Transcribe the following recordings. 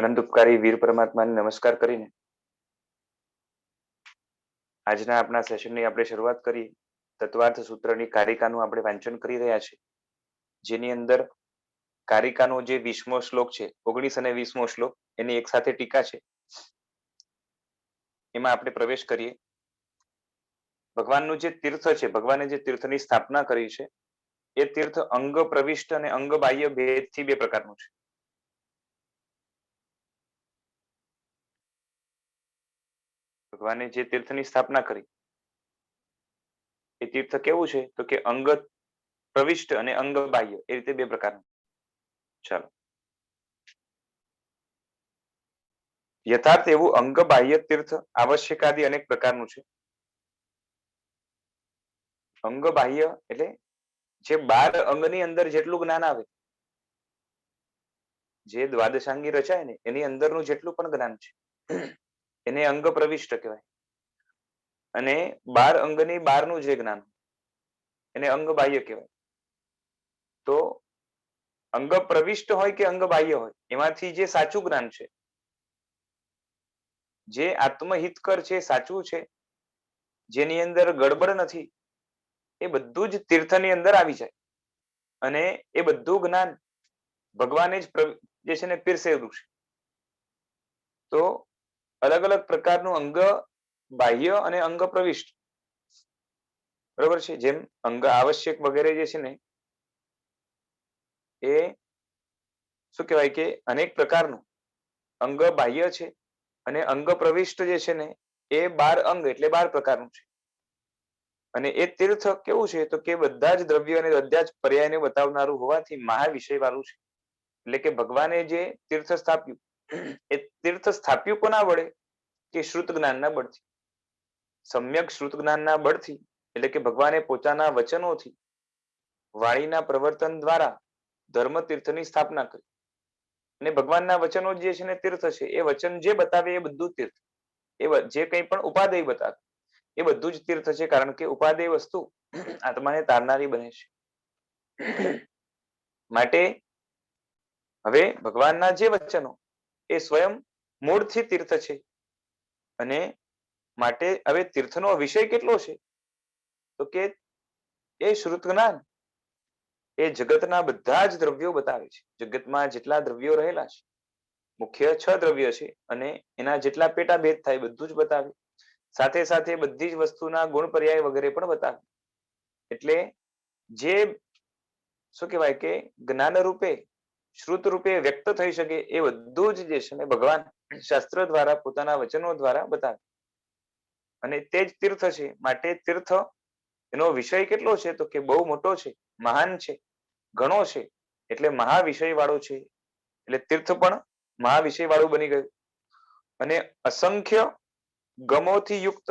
અનંત ઉપકારી વીર પરમાત્માને નમસ્કાર કરીને આજના આપણા સેશનની આપણે શરૂઆત કરી તત્વાર્થ સૂત્રની કારિકાનું આપણે વાંચન કરી રહ્યા છે, જેની અંદર કારિકાનો જે 20મો શ્લોક છે, 19 અને 20મો શ્લોક એની એક સાથે ટીકા છે. એમાં આપણે પ્રવેશ કરીએ. ભગવાનનું જે તીર્થ છે, ભગવાને જે તીર્થની સ્થાપના કરી છે, એ તીર્થ અંગ પ્રવિષ્ટ અને અંગ બાહ્ય ભેદથી બે પ્રકારનું છે. ભગવાને જે તીર્થની સ્થાપના કરી એ તીર્થ કેવું છે, તો કે અંગ પ્રવિષ્ટ અને અંગ બાહ્ય એ રીતે બે પ્રકારનું. ચાલો, યથાર્થ એવું અંગ બાહ્ય તીર્થ આવશ્યકાદી અનેક પ્રકારનું છે. અંગ બાહ્ય એટલે જે 12 અંગની અંદર જેટલું જ્ઞાન આવે, જે દ્વાદશાંગી રચાય ને એની અંદરનું જેટલું પણ જ્ઞાન છે એને અંગ પ્રવિષ્ટ કહેવાય. અને 12 અંગની બહારનું જે જ્ઞાન એને અંગ બાહ્ય કહેવાય. તો અંગ પ્રવિષ્ટ હોય કે અંગ બાહ્ય હોય, એમાંથી જે સાચું જ્ઞાન છે, જે આત્મહિતકર છે, સાચું છે, જેની અંદર ગડબડ નથી, એ બધું જ તીર્થની અંદર આવી જાય. અને એ બધું જ્ઞાન ભગવાને જ જે છે ને પીરસેલું છે. તો અલગ અલગ પ્રકારનું અંગ બાહ્ય અને અંગ પ્રવિષ્ટ, બરોબર છે. જેમ અંગ આવશ્યક વગેરે જે છે ને એ શું કહેવાય કે અનેક પ્રકારનું અંગ બાહ્ય છે, અને અંગ પ્રવિષ્ટ જે છે ને એ 12 અંગ એટલે 12 પ્રકારનું છે. અને એ તીર્થ કેવું છે, તો કે બધા જ દ્રવ્યો અને બધા જ પર્યાયને બતાવનારું હોવાથી મહાવિષય વાળું છે. એટલે કે ભગવાને જે તીર્થ સ્થાપ્યું એ તીર્થ સ્થાપ્યું કોના વડે, કે શ્રુત જ્ઞાનના બળથી, સમ્યક શ્રુત જ્ઞાનના બળથી. એટલે કે ભગવાને પોતાના વચનોથી, વાણીના પ્રવર્તન દ્વારા ધર્મ તીર્થની સ્થાપના કરી. અને ભગવાનના વચનો જે છે ને તીર્થ છે, એ વચન જે બતાવે એ બધું તીર્થ. એ જે કંઈ પણ ઉપાદેય બતાવે એ બધું જ તીર્થ છે, કારણ કે ઉપાદેય વસ્તુ આત્માને તારનારી બને છે. માટે હવે ભગવાનના જે વચનો એ સ્વયં મૂળથી તીર્થ છે. અને માટે હવે તીર્થનો વિષય કેટલો છે, તો કે એ શ્રુત જ્ઞાન એ જગતના બધા જ દ્રવ્યો બતાવે છે. જગતમાં જેટલા દ્રવ્યો રહેલા છે, મુખ્ય 6 દ્રવ્ય છે, અને એના જેટલા પેટા ભેદ થાય બધું જ બતાવે. સાથે સાથે બધી જ વસ્તુના ગુણ પર્યાય વગેરે પણ બતાવે. એટલે જે શું કહેવાય કે જ્ઞાન રૂપે શ્રુત રૂપે વ્યક્ત થઈ શકે એ બધું જ જે છે ને ભગવાન શાસ્ત્ર દ્વારા પોતાના વચનો દ્વારા બતાવે. અને તે જ તીર્થ છે. માટે તીર્થ એનો વિષય કેટલો છે, તો કે બહુ મોટો છે, મહાન છે, ઘણો છે. એટલે મહાવિષય વાળો છે. એટલે તીર્થ પણ મહાવિષય વાળું બની ગયું. અને અસંખ્ય ગમોથી યુક્ત.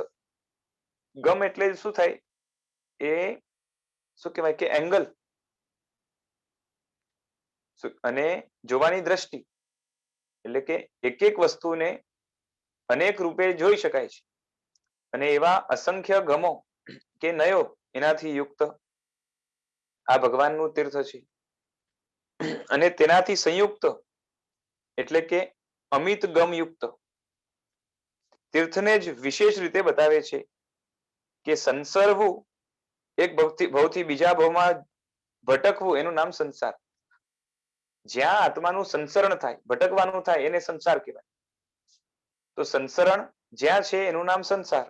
ગમ એટલે શું થાય, એ શું કહેવાય કે એંગલ અને જોવાની દ્રષ્ટિ. એટલે કે એક એક વસ્તુને અનેક રૂપે જોઈ શકાય છે. અને એવા અસંખ્ય ગમો કે નયો એનાથી યુક્ત આ ભગવાનનું તીર્થ છે. અને તેનાથી સંયુક્ત એટલે કે અમિત ગમ યુક્ત તીર્થને જ વિશેષ રીતે બતાવે છે કે સંસરવું, એક ભવથી બીજા ભવમાં ભટકવું, એનું નામ સંસાર. જ્યાં આત્માનું સંસરણ થાય, ભટકવાનું થાય, એને સંસાર કહેવાય. તો સંસરણ જ્યાં છે એનું નામ સંસાર.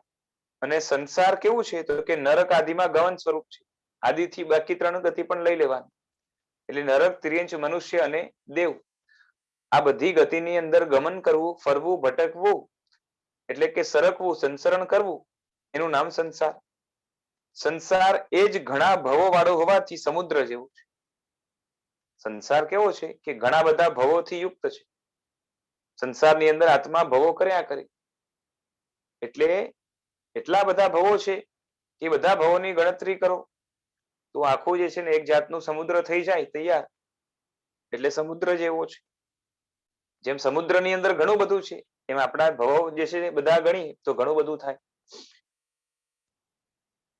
અને સંસાર કેવું છે, તો કે નરક આદિમાં ગમન સ્વરૂપ છે. આદિથી બાકી 3 ગતિ પણ લઈ લેવાનું. એટલે નરક, તિર્યંચ, મનુષ્ય અને દેવ, આ બધી ગતિની અંદર ગમન કરવું, ફરવું, ભટકવું, એટલે કે સરકવું, સંસરણ કરવું, એનું નામ સંસાર. સંસાર એ જ ઘણા ભવો વાળો હોવાથી સમુદ્ર જેવું છે. સંસાર કેવો છે, કે ઘણા બધા ભવોથી યુક્ત છે. સંસારની અંદર આત્મા ભવો કર્યા કરે. એટલે એટલા બધા ભવો છે, એ બધા ભવોની ગણતરી કરો તો આખું જે છે ને એક જાતનું સમુદ્ર થઈ જાય તૈયાર. એટલે સમુદ્ર જેવો છે. જેમ સમુદ્રની અંદર ઘણું બધું છે, એમ આપણા ભવો જે છે બધા ગણી તો ઘણું બધું થાય.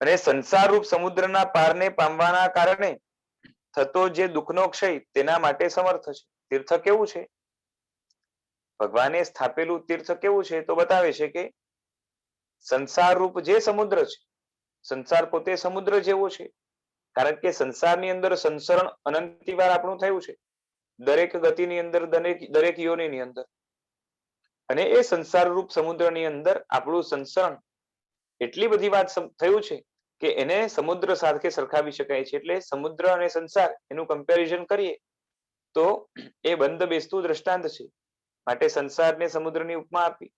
અને સંસાર રૂપ સમુદ્રના પારને પામવાના કારણે થતો જે દુઃખનો ક્ષય તેના માટે સમર્થ છે. તીર્થ કેવું છે, ભગવાને સ્થાપેલું તીર્થ કેવું છે તો બતાવે છે કે સંસાર રૂપ જે સમુદ્ર છે, સંસાર પોતે સમુદ્ર જેવો છે, કારણ કે સંસારની અંદર સંસરણ અનંતિવાર આપણું થયું છે, દરેક ગતિની અંદર, દરેક યોનિની અંદર, અને એ સંસાર રૂપ સમુદ્રની અંદર આપણું સંસરણ એટલી બધી વાત થયું છે કે એને સમુદ્ર સાથે સરખાવી શકાય છે. એટલે સમુદ્ર અને સંસાર એનું કમ્પેરિઝન કરીએ તો એ બંધ બેસતું દ્રષ્ટાંત છે. માટે સંસારને સમુદ્રની ઉપમા આપી.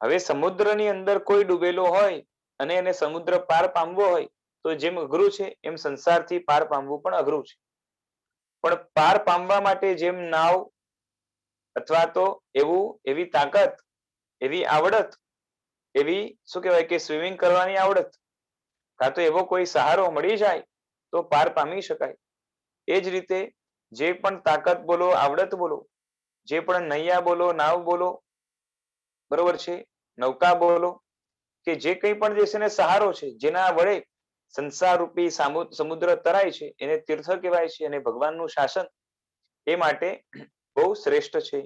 હવે સમુદ્રની અંદર કોઈ ડૂબેલો હોય અને એને સમુદ્ર પાર પામવો હોય તો જેમ અઘરું છે એમ સંસારથી પાર પામવું પણ અઘરું છે. પણ પાર પામવા માટે જેમ નાવ અથવા તો એવી તાકાત, એવી આવડત, એવી શું કહેવાય કે સ્વિમિંગ કરવાની આવડત, કાં તો એવો કોઈ સહારો મળી જાય તો પાર પામી શકાય. એ જ રીતે જે પણ તાકાત બોલો, આવડત બોલો, જે પણ નૈયા બોલો, નાવ બોલો, બરોબર છે, નૌકા બોલો, કે જે કંઈ પણ જે છે ને સહારો છે, જેના વડે સંસાર રૂપી સમુદ્ર તરાય છે, એને તીર્થ કહેવાય છે. અને ભગવાનનું શાસન એ માટે બહુ શ્રેષ્ઠ છે.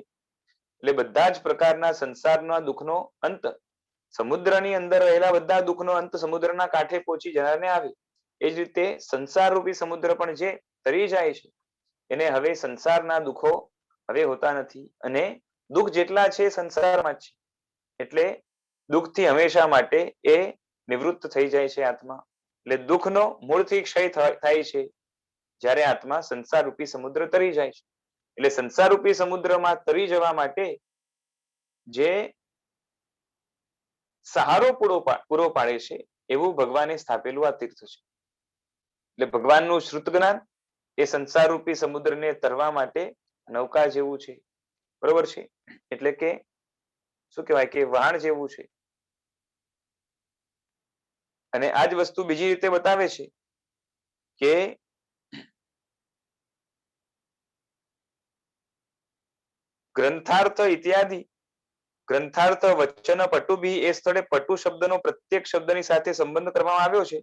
એટલે બધા જ પ્રકારના સંસારના દુઃખનો અંત, સમુદ્રની અંદર રહેલા બધા દુઃખનો અંત સમુદ્રના કાંઠે પહોંચી જનારને આવે. એ જ રીતે સંસાર રૂપી સમુદ્ર પણ જે તરી જાય છે એને હવે સંસારના દુઃખો હવે હોતા નથી. અને દુઃખ જેટલા છે સંસારમાં જ છે, એટલે દુઃખથી હંમેશા માટે એ નિવૃત્ત થઈ જાય છે આત્મા. એટલે દુઃખનો મૂળથી ક્ષય થાય છે જ્યારે આત્મા સંસાર રૂપી સમુદ્ર તરી જાય છે. એટલે સંસાર રૂપી સમુદ્રમાં તરી જવા માટે જે સહારો પૂરો પાડે છે એવું ભગવાને સ્થાપેલું આ તીર્થ છે. એટલે ભગવાનનું શ્રુત જ્ઞાન એ સંસાર રૂપી સમુદ્રને તરવા માટે નૌકા જેવું છે, બરોબર છે. એટલે કે શું કહેવાય કે વહાણ જેવું છે. અને આ જ વસ્તુ બીજી રીતે બતાવે છે કે ગ્રંથાર્થ ઇત્યાદિ, ગ્રંથાર્થ વચન પટુભી, એ સ્થળે પટુ શબ્દનો પ્રત્યેક શબ્દની સાથે સંબંધ કરવામાં આવ્યો છે.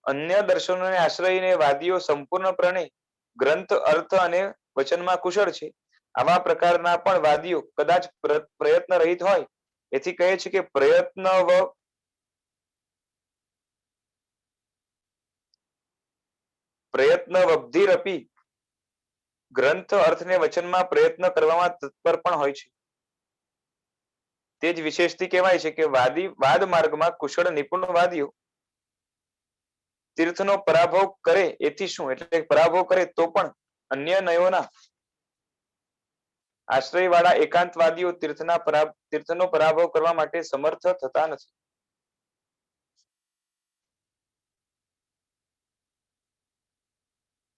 અન્ય દર્શનોને આશ્રયને વાદીઓ સંપૂર્ણપણે ગ્રંથ, અર્થ અને વચનમાં કુશળ છે. આવા પ્રકારના પણ વાદીઓ કદાચ પ્રયત્ન રહિત હોય. એથી કહે છે કે પ્રયત્ન વબ્ધિરપી, ગ્રંથ, અર્થ ને વચનમાં પ્રયત્ન કરવામાં તત્પર પણ હોય છે. તે જ વિશેષથી કહેવાય છે કે વાદ માર્ગમાં કુશળ નિપુણ વાદીઓ તીર્થનો પરાભવ કરે એથી શું, એટલે પરાભવ કરે તો પણ અન્ય નયોના આશ્રય વાળા એકાંતવાદીઓ તીર્થનો પરાભવ કરવા માટે સમર્થ થતા નથી.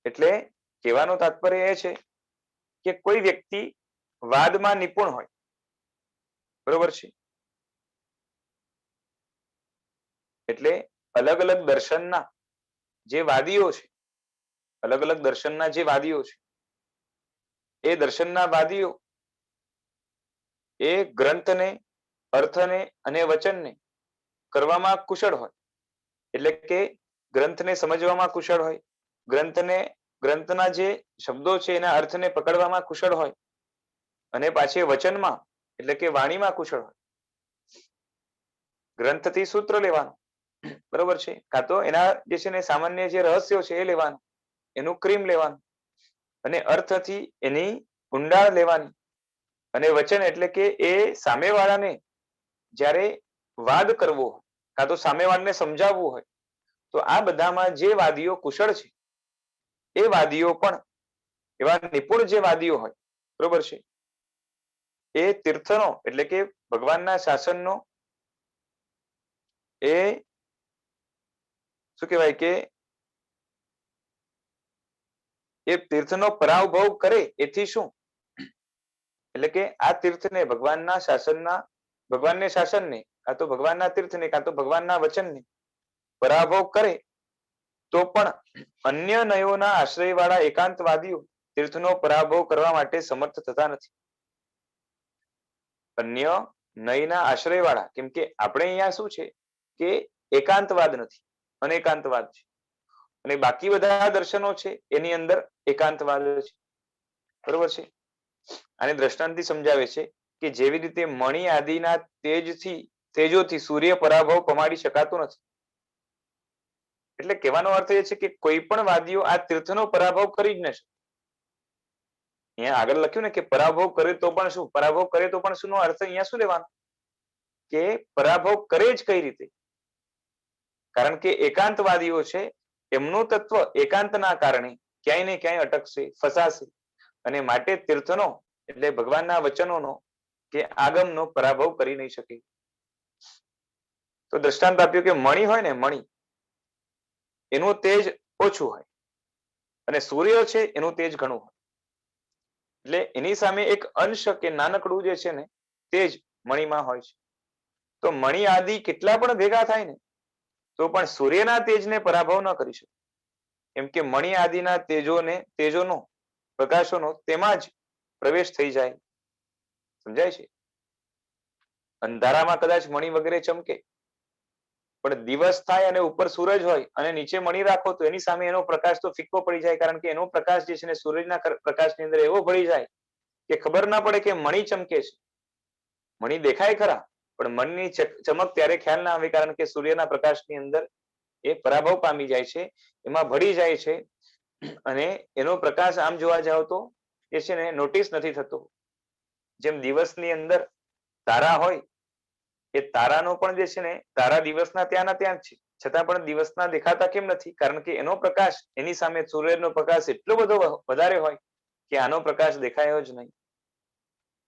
એટલે કહેવાનું તાત્પર્ય એ છે કે કોઈ વ્યક્તિ વાદમાં નિપુણ હોય, બરોબર છે, એટલે અલગ અલગ દર્શનના જે વાદીઓ છે, અલગ અલગ દર્શનના જે વાદીઓ છે, એ દર્શનના વાદીઓ એ ગ્રંથને, અર્થને અને વચનને કરવામાં કુશળ હોય. એટલે કે ગ્રંથને સમજવામાં કુશળ હોય, ગ્રંથના જે શબ્દો છે એના અર્થને પકડવામાં કુશળ હોય, અને પાછી વચનમાં એટલે કે વાણીમાં કુશળ હોય. ગ્રંથથી સૂત્ર લેવાનું, બરોબર છે, કાં તો એના જે છે ને સામાન્ય જે રહસ્યો છે એ લેવાનું, એનું ક્રીમ લેવાનું, અને અર્થથી એની ઊંડાણ લેવાની, અને વચન એટલે કે એ સામેવાળાને જ્યારે વાદ કરવો હોય, કાં તો સામેવાળાને સમજાવવું હોય, તો આ બધામાં જે વાદીઓ કુશળ છે એ વાદીઓ પણ, એવા નિપુણ જે વાદીઓ હોય, બરોબર છે, એ તીર્થનો એટલે કે ભગવાનના શાસનનો એ શું કહેવાય કે એ તીર્થનો પરાભવ કરે એથી શું, એટલે કે આ તીર્થને ભગવાનને શાસનને કાં તો ભગવાનના તીર્થને કાં તો ભગવાનના વચનને પરાભવ કરે તો પણ અન્ય નયોના આશ્રય વાળા એકાંતવાદીઓ તીર્થનો પરાભવ કરવા માટે સમર્થ થતા નથી. અન્ય નયના આશ્રય વાળા, કેમ કે આપણે અહીંયા શું છે કે એકાંતવાદ નથી, અનેકાંતવાદ છે, અને બાકી બધા દર્શનો છે એની અંદર એકાંતવાદ છે, બરોબર છે. આને દ્રષ્ટાંતથી સમજાવે છે કે જેવી રીતે મણિ આદિના તેજોથી સૂર્ય પરાભવ પમાડી શકાતો નથી. એટલે કહેવાનો અર્થ એ છે કે કોઈ પણ વાદીઓ આ તીર્થનો પરાભવ કરી જ ન શકે. અહીંયા આગળ લખ્યું ને કે પરાભવ કરે તો પણ શું, પરાભવ કરે તો પણ શું નો અર્થ અહીંયા શું લેવાનો, કે પરાભવ કરે જ કઈ રીતે? કારણ કે એકાંતવાદીઓ છે, એમનું તત્વ એકાંતના કારણે ક્યાંય ને ક્યાંય અટકશે, ફસાશે, અને માટે તીર્થનો એટલે ભગવાનના વચનોનો કે આગમનો પરાભવ કરી નહીં શકે. તો દ્રષ્ટાંત આપ્યું કે મણિ હોય ને, મણિ એનું તેજ ઓછું હોય અને સૂર્ય છે એનું તેજ ઘણું હોય. એટલે એની સામે એક અંશ કે નાનકડું જે છે ને તેજ મણિમાં હોય છે. તો મણિ આદિ કેટલા પણ ભેગા થાય ને તો પણ સૂર્યના તેજને પરાભવ ન કરી શકે. એમ કે મણિ આદિના તેજોનો પ્રકાશોનો તેમાં જ પ્રવેશ થઈ જાય. સમજાય છે? અંધારામાં કદાચ મણિ વગેરે ચમકે, પણ દિવસ થાય અને ઉપર સૂરજ હોય અને નીચે મણિ રાખો તો એની સામે એનો પ્રકાશ તો ફિક્કો પડી જાય, કારણ કે એનો પ્રકાશ જે છે ને સૂરજના પ્રકાશની અંદર એવો ભળી જાય કે ખબર ના પડે કે મણિ ચમકે છે. મણિ દેખાય ખરા, પણ મણિની ચમક ત્યારે ખ્યાલ ના આવે, કારણ કે સૂર્યના પ્રકાશની અંદર એ પરાભવ પામી જાય છે, એમાં ભળી જાય છે, અને એનો પ્રકાશ આમ જોવા જાવ તો એ છે ને નોટિસ નથી થતો. જેમ દિવસની અંદર તારા હોય, એ તારાનો પણ જે છે ને તારા દિવસના ત્યાંના ત્યાં જ છે, છતાં પણ દિવસના દેખાતા કેમ નથી? કારણ કે એનો પ્રકાશ એની સામે સૂર્યનો પ્રકાશ એટલો બધો વધારે હોય કે આનો પ્રકાશ દેખાયો જ નહીં.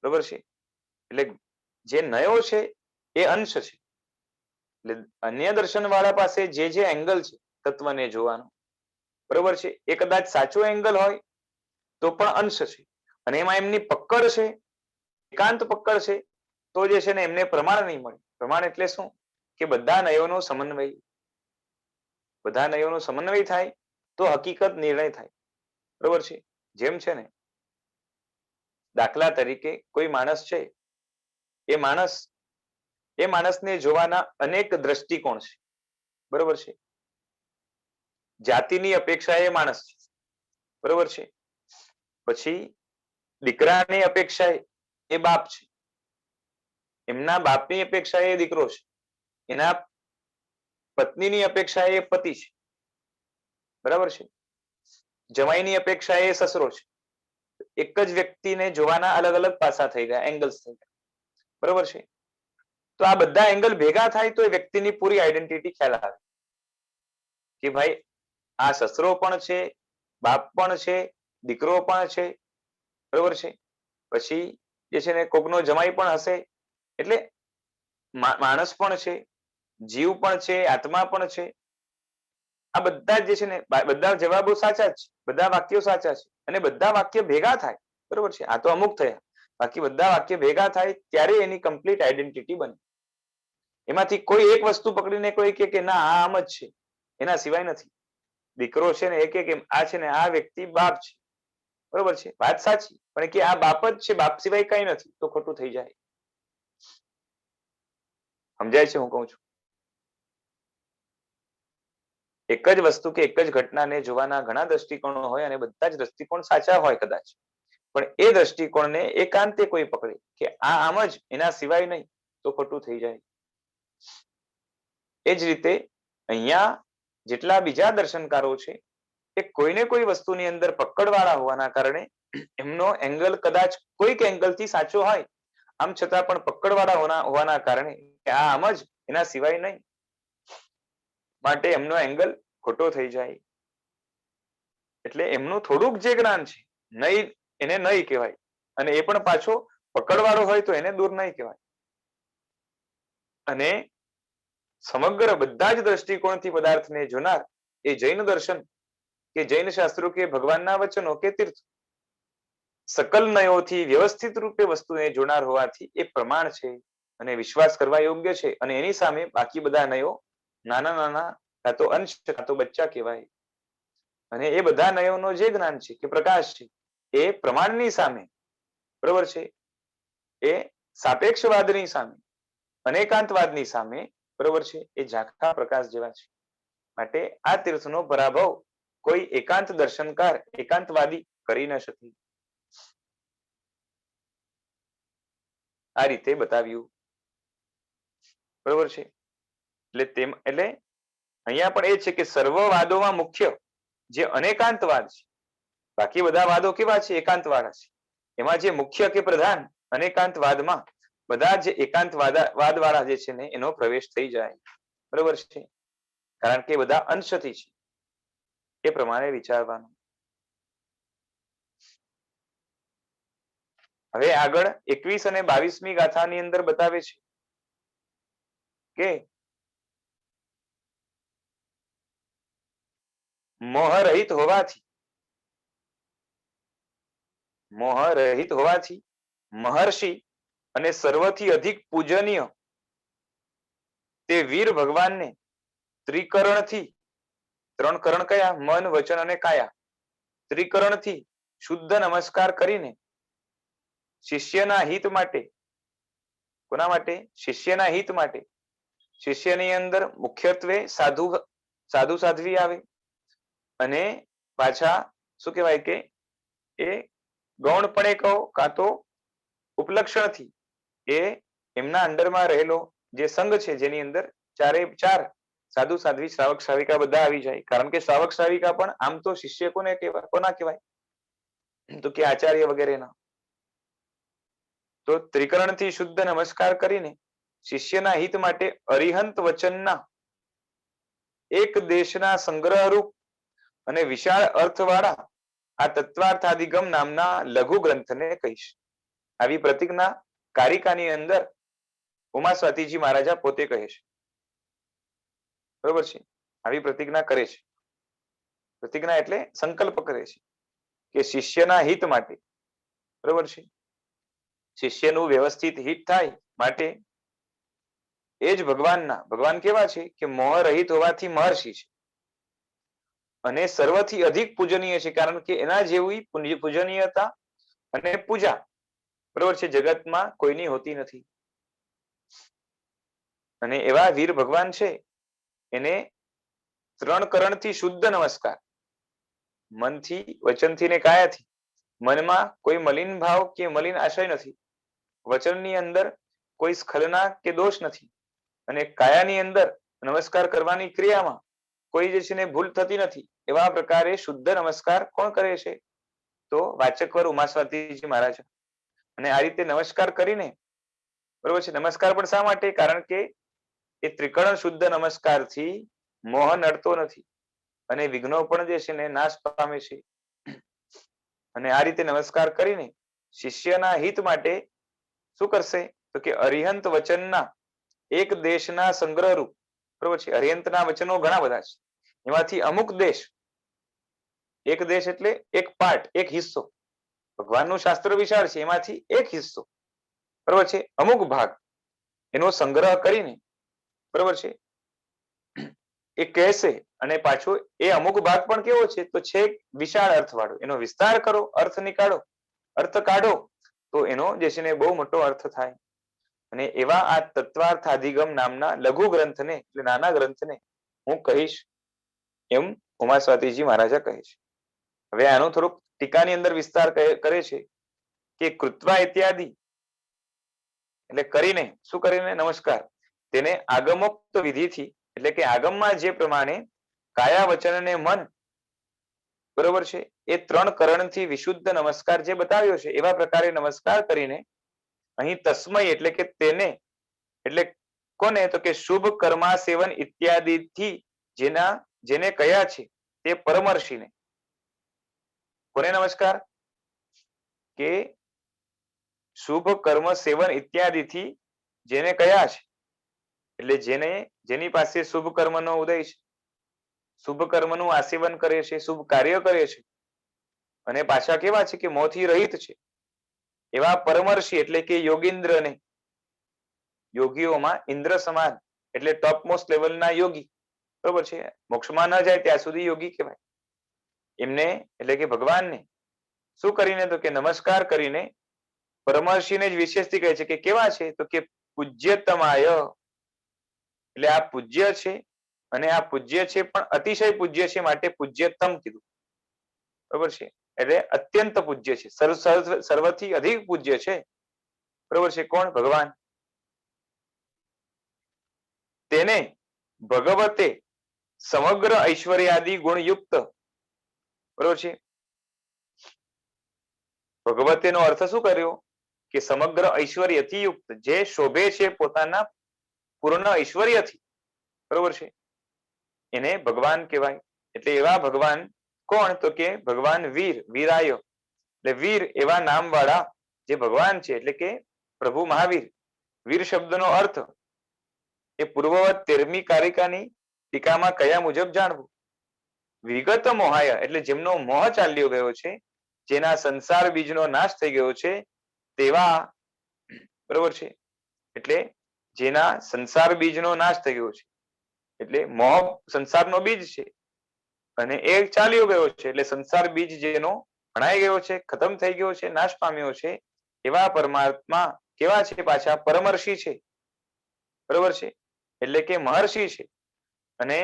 બરોબર છે? એટલે જે નયો છે એ અંશ છે. એટલે અન્ય દર્શન વાળા પાસે જે એંગલ છે તત્વને જોવાનો, બરોબર છે, એ કદાચ સાચો એંગલ હોય તો પણ અંશ છે, અને એમાં એમની પકડ છે, એકાંત પકડ છે, તો જે છે ને એમને પ્રમાણ નહીં મળે. પ્રમાણ એટલે શું? કે બધા નયોનો સમન્વય, બધા નયોનો સમન્વય થાય તો હકીકત નિર્ણય થાય. બરોબર છે? જેમ છે ને દાખલા તરીકે કોઈ માણસ છે, એ માણસને જોવાના અનેક દ્રષ્ટિકોણ છે. બરોબર છે? જાતિની અપેક્ષાએ માણસ છે. બરોબર છે? પછી દીકરાની અપેક્ષાએ એ બાપ છે, એમના બાપની અપેક્ષાએ એ દીકરો છે, એના પત્નીની અપેક્ષાએ એ પતિ છે. બરાબર છે? જમાઈની અપેક્ષાએ એ સસરો છે. એક જ વ્યક્તિને જોવાના અલગ અલગ પાસા થઈ ગયા, એંગલ્સ થઈ ગયા. બરોબર છે? તો આ બધા એંગલ ભેગા થાય તો એ વ્યક્તિની પૂરી આઈડેન્ટિટી ખ્યાલ આવે કે ભાઈ આ સસરો પણ છે, બાપ પણ છે, દીકરો પણ છે. બરોબર છે? પછી જે છે ને કોકનો જમાઈ પણ હશે. એટલે માણસ પણ છે, જીવ પણ છે, આત્મા પણ છે. આ બધા જે છે ને બધા જવાબો સાચા જ છે, બધા વાક્યો સાચા છે, અને બધા વાક્ય ભેગા થાય. બરોબર છે? આ તો અમુક થયા, બાકી બધા વાક્ય ભેગા થાય ત્યારે એની કમ્પ્લીટ આઈડેન્ટિટી બને. એમાંથી કોઈ એક વસ્તુ પકડીને કોઈ કે ના આ આમ જ છે, એના સિવાય નથી. દીકરો છે ને એક આ છે ને આ વ્યક્તિ બાપ છે. બરોબર છે? વાત સાચી, પણ કે આ બાપ જ છે, બાપ સિવાય કઈ નથી, તો ખોટું થઈ જાય. સમજાય છે હું કહું છું? એક જ વસ્તુ કે એક જ ઘટનાને જોવાના ઘણા દ્રષ્ટિકોણો હોય, અને બધા જ દ્રષ્ટિકોણ સાચા હોય કદાચ, પણ એ દ્રષ્ટિકોણને એકાંતે કોઈ પકડે કે આ આમ જ, એના સિવાય નહીં, તો ખોટું થઈ જાય. એ જ રીતે અહીંયા જેટલા બીજા દર્શનકારો છે, એ કોઈને કોઈ વસ્તુની અંદર પકડવાળા હોવાના કારણે એમનો એંગલ કદાચ કોઈક એંગલથી સાચો હોય, આમ છતાં પણ પકડવાળા હોવાના કારણે આ આમ જ, એના સિવાય નહીં, માટે એમનો એંગલ ખોટો થઈ જાય. એટલે એમનું થોડુંક જે જ્ઞાન છે, નહીં એને નહીં કહેવાય, અને એ પણ પાછો પકડવાળો હોય તો એને દૂર નહીં કહેવાય. અને સમગ્ર બધા જ દ્રષ્ટિકોણથી પદાર્થને જોનાર એ જૈન દર્શન કે જૈન શાસ્ત્રો કે ભગવાનના વચનો કે તીર્થ સકલ નયોથી વ્યવસ્થિત રૂપે વસ્તુને જોનાર હોવાથી એ પ્રમાણ છે, અને વિશ્વાસ કરવા યોગ્ય છે. અને એની સામે બાકી બધા નયો નાના નાના કાં તો અંશ કાં તો બચ્ચા કહેવાય. અને એ બધા નયોનો જે જ્ઞાન છે કે પ્રકાશ છે, એ પ્રમાણની સામે, બરોબર છે, એ સાપેક્ષવાદની સામે, અનેકાંતવાદની સામે, બરોબર છે, એ ઝાંખા પ્રકાશ જેવા છે. માટે આ તીર્થનો પરાભવ કોઈ એકાંત દર્શનકાર, એકાંતવાદી કરી ન શકે. આ રીતે બતાવ્યું. બરોબર છે. એટલે અહીંયા પણ એ છે કે સર્વવાદોમાં મુખ્ય જે અનેકાંતવાદ છે, બાકી બધા વાદો કેવા છે? એકાંતવાળા છે. એમાં જે મુખ્ય કે પ્રધાન અનેકાંતવાદમાં બધા જે એકાંતવાદ વાળા જે છે ને એનો પ્રવેશ થઈ જાય. બરોબર છે. કારણ કે બધા અંશથી છે, એ પ્રમાણે વિચારવાનું. હવે આગળ 21 અને 22મી ગાથાની અંદર બતાવે છે કે મોહરહિત હોવાથી મહર્ષિ અને સર્વથી અધિક પૂજનીય તે વીર ભગવાનને ત્રિકરણથી, ત્રણ કરણ કયા? મન, વચન અને કાયા. ત્રિકરણથી શુદ્ધ નમસ્કાર કરીને શિષ્યના હિત માટે, કોના માટે? શિષ્યના હિત માટે. શિષ્યની અંદર મુખ્યત્વે સાધુ સાધ્વી આવે અને પાછા શું કહેવાય કે એ ગૌણપણે કહો કાં તો ઉપલક્ષણથી એ એમના અંડરમાં રહેલો જે સંઘ છે જેની અંદર ચારે ચાર સાધુ સાધ્વી શ્રાવક શ્રાવિકા બધા આવી જાય. કારણ કે શ્રાવક શ્રાવિકા પણ આમ તો શિષ્ય કોને કહેવાય? કોના કહેવાય? તો કે આચાર્ય વગેરેના. તો ત્રિકરણથી શુદ્ધ નમસ્કાર કરીને શિષ્યના હિત માટે અરિહંત વચનના એક દેશના સંગ્રહરૂપ અને વિશાળ અર્થવાળા આ તત્વાર્થાધિગમ નામના લઘુ ગ્રંથને કહીશ. આવી પ્રતિજ્ઞા કારિકાની અંદર ઉમા સ્વાતીજી મહારાજા પોતે કહે છે. બરોબર છે. આવી પ્રતિજ્ઞા કરે છે. પ્રતિજ્ઞા એટલે સંકલ્પ કરે છે કે શિષ્યના હિત માટે, બરોબર છે, શિષ્યનું વ્યવસ્થિત હિત થાય માટે એ જ ભગવાન કેવા છે કે મોહ રહિત હોવાથી મહર્ષિ છે અને સર્વથી અધિક પૂજનીય છે. કારણ કે એના જેવી પૂજનીયતા અને પૂજા, બરોબર છે, જગતમાં કોઈની હોતી નથી. અને એવા વીર ભગવાન છે એને ત્રણ કરણથી શુદ્ધ નમસ્કાર, મનથી, વચનથી ને કાયાથી. મનમાં કોઈ મલિન ભાવ કે મલિન આશય નથી, વચનની અંદર કોઈ સ્ખલના કે દોષ નથી, અને કાયાની અંદર નમસ્કાર કરવાની ક્રિયામાં કોઈ જે છે ને ભૂલ થતી નથી. એવા પ્રકારે શુદ્ધ નમસ્કાર કોણ કરે છે? તો વાચકવર ઉમા સ્વાતીજી મહારાજ. અને આ રીતે નમસ્કાર કરીને, બરોબર છે, નમસ્કાર પણ શા માટે? કારણ કે એ ત્રિકરણ શુદ્ધ નમસ્કારથી મોહ નડતો નથી અને વિઘ્નો પણ જે છે ને નાશ પામે છે. અને આ રીતે નમસ્કાર કરીને શિષ્યના હિત માટે શું કરશે? તો કે અરિહંત વચનના એક દેશના સંગ્રહરૂપ, બરોબર છે, અરિહંતના વચનો ઘણા બધા છે, એમાંથી અમુક દેશ, એક દેશ એટલે એક પાર્ટ, એક હિસ્સો, ભગવાનનું શાસ્ત્ર વિશાળ છે, એમાંથી એક હિસ્સો, બરોબર છે, અમુક ભાગ એનો સંગ્રહ કરીને, બરોબર છે, એ કહેશે. અને પાછો એ અમુક ભાગ પણ કેવો છે? તો છે વિશાળ અર્થવાળો. એનો વિસ્તાર કરો, અર્થ નીકાળો, અર્થ કાઢો તો એનો જે છે ને બહુ મોટો અર્થ થાય. અને એવા આ તત્વાર્થાધિગમ નામના લઘુ ગ્રંથને, એટલે નાના ગ્રંથને હું કહીશ, એમ ઉમા સ્વાતીજી મહારાજા કહે છે. હવે આનો થોડોક ટીકાની અંદર વિસ્તાર કરે છે કે કૃત્વા ઇત્યાદિ એટલે કરીને, શું કરીને? નમસ્કાર. તેને આગમોક્ત વિધિથી, એટલે કે આગમમાં જે પ્રમાણે કાયા, વચન અને મન, બરોબર છે, એ ત્રણ કરણથી વિશુદ્ધ નમસ્કાર જે બતાવ્યો છે એવા પ્રકારે નમસ્કાર કરીને અહીં તસ્મય એટલે કે તેને, એટલે કોને? તો કે શુભ કર્મા સેવન ઇત્યાદિથી જેને કયા છે તે પરમર્ષિને. કોને નમસ્કાર? કે શુભ કર્મ સેવન ઇત્યાદિથી જેને કયા છે, એટલે જેની પાસે શુભ કર્મનો ઉદય છે, શુભ કર્મનું આસેવન કરે છે, શુભ કાર્ય કરે છે, અને પાછા કેવા છે કે મોહથી રહિત છે, એવા પરમર્ષિ એટલે કે યોગીન્દ્રને, યોગીઓમાં ઇન્દ્ર સમાન એટલે ટોપ મોસ્ટ લેવલના યોગી, બરોબર છે, મોક્ષમાં ન જાય ત્યાં સુધી યોગી કહેવાય. એમને એટલે કે ભગવાનને શું કરીને? તો કે નમસ્કાર કરીને પરમર્ષિને જ વિશેષથી કહે છે કે કેવા છે? તો કે પૂજ્યતમાય, એટલે આ પૂજ્ય છે અને આ પૂજ્ય છે પણ અતિશય પૂજ્ય છે માટે પૂજ્યતમ કીધું, બરોબર છે, એટલે અત્યંત પૂજ્ય છે, સર્વથી અધિક પૂજ્ય છે બરોબર છે. કોણ? ભગવાન. તેને ભગવતે સમગ્ર ઐશ્વર્યાદિ ગુણયુક્ત, બરોબર છે. ભગવતેનો અર્થ શું કર્યો? કે સમગ્ર ઐશ્વર્યથી યુક્ત, જે શોભે છે પોતાના પૂર્ણ ઐશ્વર્યથી, બરોબર છે, એને ભગવાન કહેવાય. એટલે એવા ભગવાન કોણ? તો કે ભગવાન વીર, વીરાય. એટલે વીર એવા નામ વાળા જે ભગવાન છે, એટલે કે પ્રભુ મહાવીર. વીર શબ્દનો અર્થ એ પૂર્વવત 13મી કારિકાની ટીકામાં કયા મુજબ જાણવું. વિગત મોહાય એટલે જેમનો મોહ ચાલ્યો ગયો છે, જેના સંસાર બીજનો નાશ થઈ ગયો છે, તેવા, બરોબર છે, એટલે જેના સંસાર બીજનો નાશ થઈ ગયો છે, એટલે મોહ સંસારનો બીજ છે અને એ ચાલ્યો ગયો છે, એટલે સંસાર બીજ જેનો ભણાઈ ગયો છે, ખતમ થઈ ગયો છે, નાશ પામ્યો છે, એવા પરમાત્મા કેવા છે? પાછા પરમર્ષિ છે, બરોબર છે, એટલે કે મહર્ષિ છે. અને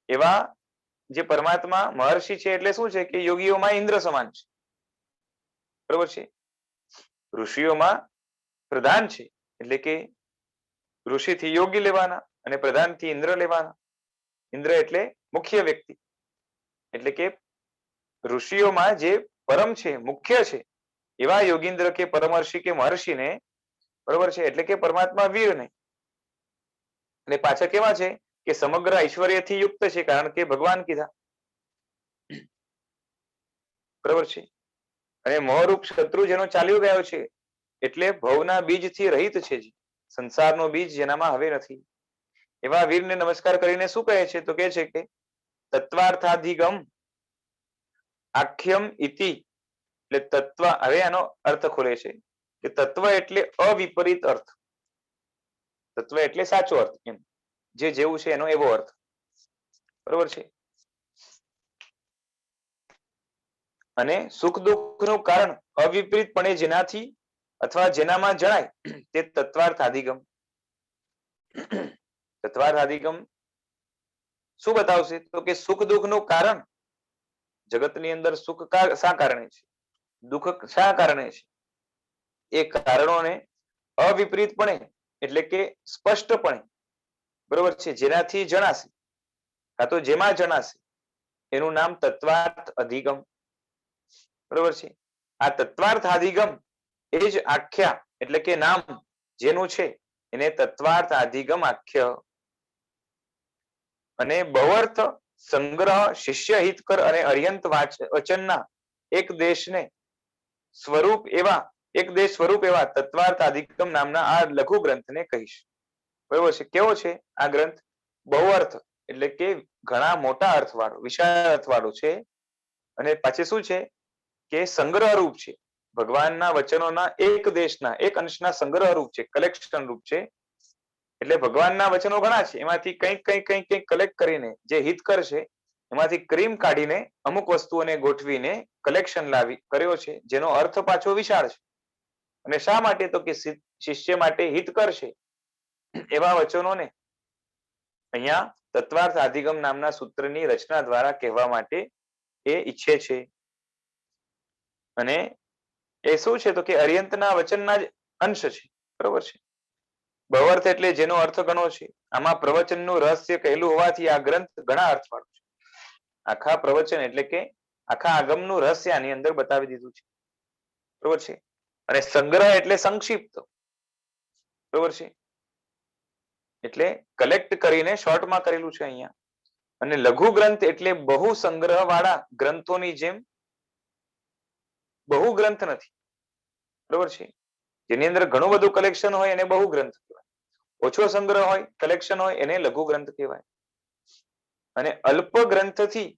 એવા જે પરમાત્મા મહર્ષિ છે એટલે શું છે? કે યોગીઓમાં ઇન્દ્ર સમાન છે, બરોબર છે. ઋષિઓમાં પ્રધાન છે, એટલે કે ઋષિથી યોગી લેવાના અને પ્રધાનથી ઇન્દ્ર લેવાના. ઇન્દ્ર એટલે મુખ્ય વ્યક્તિ, એટલે કે ઋષિઓમાં જે પરમ છે, મુખ્ય છે, એવા યોગીન્દ્ર કે પરમર્ષિ કે મહર્ષિને, બરોબર છે, એટલે કે પરમાત્મા વીરને. અને પાછા કેવા છે? કે સમગ્ર ઐશ્વર્યથી યુક્ત છે, કારણ કે ભગવાન કીધા, બરોબર છે. અને મોહરૂપ શત્રુ જેનો ચાલ્યો ગયો છે, એટલે ભવના બીજથી રહિત છે, સંસારનો બીજ જેનામાં હવે નથી, એવા વીરને નમસ્કાર કરીને શું કહે છે? તો કહે છે કે તત્વાર્થાધિગમ આખ્યમ ઇતિ, એટલે તત્વ. હવે આનો અર્થ ખોલે છે કે તત્વ એટલે અવિપરીત અર્થ, તત્વ એટલે સાચો અર્થ, એમ જે જેવું છે એનો એવો અર્થ, બરોબર છે. અને સુખ દુઃખનું કારણ અવિપરીતપણે જેનાથી અથવા જેનામાં જણાય તે તત્વાર્થાધિગમ. તત્વાર્થાધિગમ શું બતાવશે? તો કે સુખ દુઃખનું કારણ, જગતની અંદર સુખ શા કારણે છે, દુઃખ શા કારણે છે, એ કારણોને અવિપરીતપણે એટલે કે સ્પષ્ટપણે, બરોબર છે, જેનાથી જણાશે, કાં તો જેમાં જણાશે, એનું નામ તત્વાર્થ અધિગમ, બરોબર છે. આ તત્વાર્થ અધિગમ એ જ આખ્યા એટલે કે નામ જેનું છે એને તત્વાર્થ અધિગમ આખ્ય. અને બહુઅર્થ સંગ્રહ, શિષ્ય હિતકર અને અર્યંત વચનના એક દેશને સ્વરૂપ એવા, એક દેશ સ્વરૂપ એવા તત્વાર્થ અધિગમ નામના આ લઘુ ગ્રંથને કહીશ. બરોબર છે. કેવો છે આ ગ્રંથ? બહુઅર્થ એટલે કે ઘણા મોટા અર્થવાળો, વિશાળ અર્થવાળો છે. અને પછી શું છે? કે સંગ્રહ રૂપ છે, ભગવાનના વચનોના એક દેશના, એક અંશના સંગ્રહ રૂપ છે, કલેક્શન રૂપ છે. એટલે ભગવાનના વચનો ઘણા છે, એમાંથી કંઈક કંઈક કંઈક કંઈક કલેક્ટ કરીને જે હિતકર છે એમાંથી ક્રીમ કાઢીને અમુક વસ્તુઓને ગોઠવીને કલેક્શન લાવી કર્યો છે, જેનો અર્થ પાછો વિશાળ છે. અને શા માટે? તો કે શિષ્ય માટે હિતકર છે એવા વચનોને અહીંયા તત્વાર્થ અધિગમ નામના સૂત્રની રચના દ્વારા કહેવા માટે એ ઈચ્છે છે. અને એ શું છે? તો કે અર્યંતના વચનના જ અંશ છે, બરોબર છે. બહુઅર્થ એટલે જેનો અર્થ ઘણો છે. આમાં પ્રવચનનું રહસ્ય કહેલું હોવાથી આ ગ્રંથ ઘણા અર્થવાળો છે. આખા પ્રવચન એટલે કે આખા આગમનું રહસ્ય આની અંદર બતાવી દીધું છે, બરોબર છે. અને સંગ્રહ એટલે સંક્ષિપ્ત, બરોબર છે, એટલે કલેક્ટ કરીને શોર્ટમાં કરેલું છે અહીંયા. અને લઘુ ગ્રંથ એટલે બહુ સંગ્રહ વાળા ગ્રંથોની જેમ બહુ ગ્રંથ નથી, બરોબર છે. જેની અંદર ઘણું બધું કલેક્શન હોય એને બહુ ગ્રંથ કહેવાય, ઓછો સંગ્રહ હોય, કલેક્શન હોય, એને લઘુ ગ્રંથ કહેવાય. અને અલ્પ ગ્રંથથી,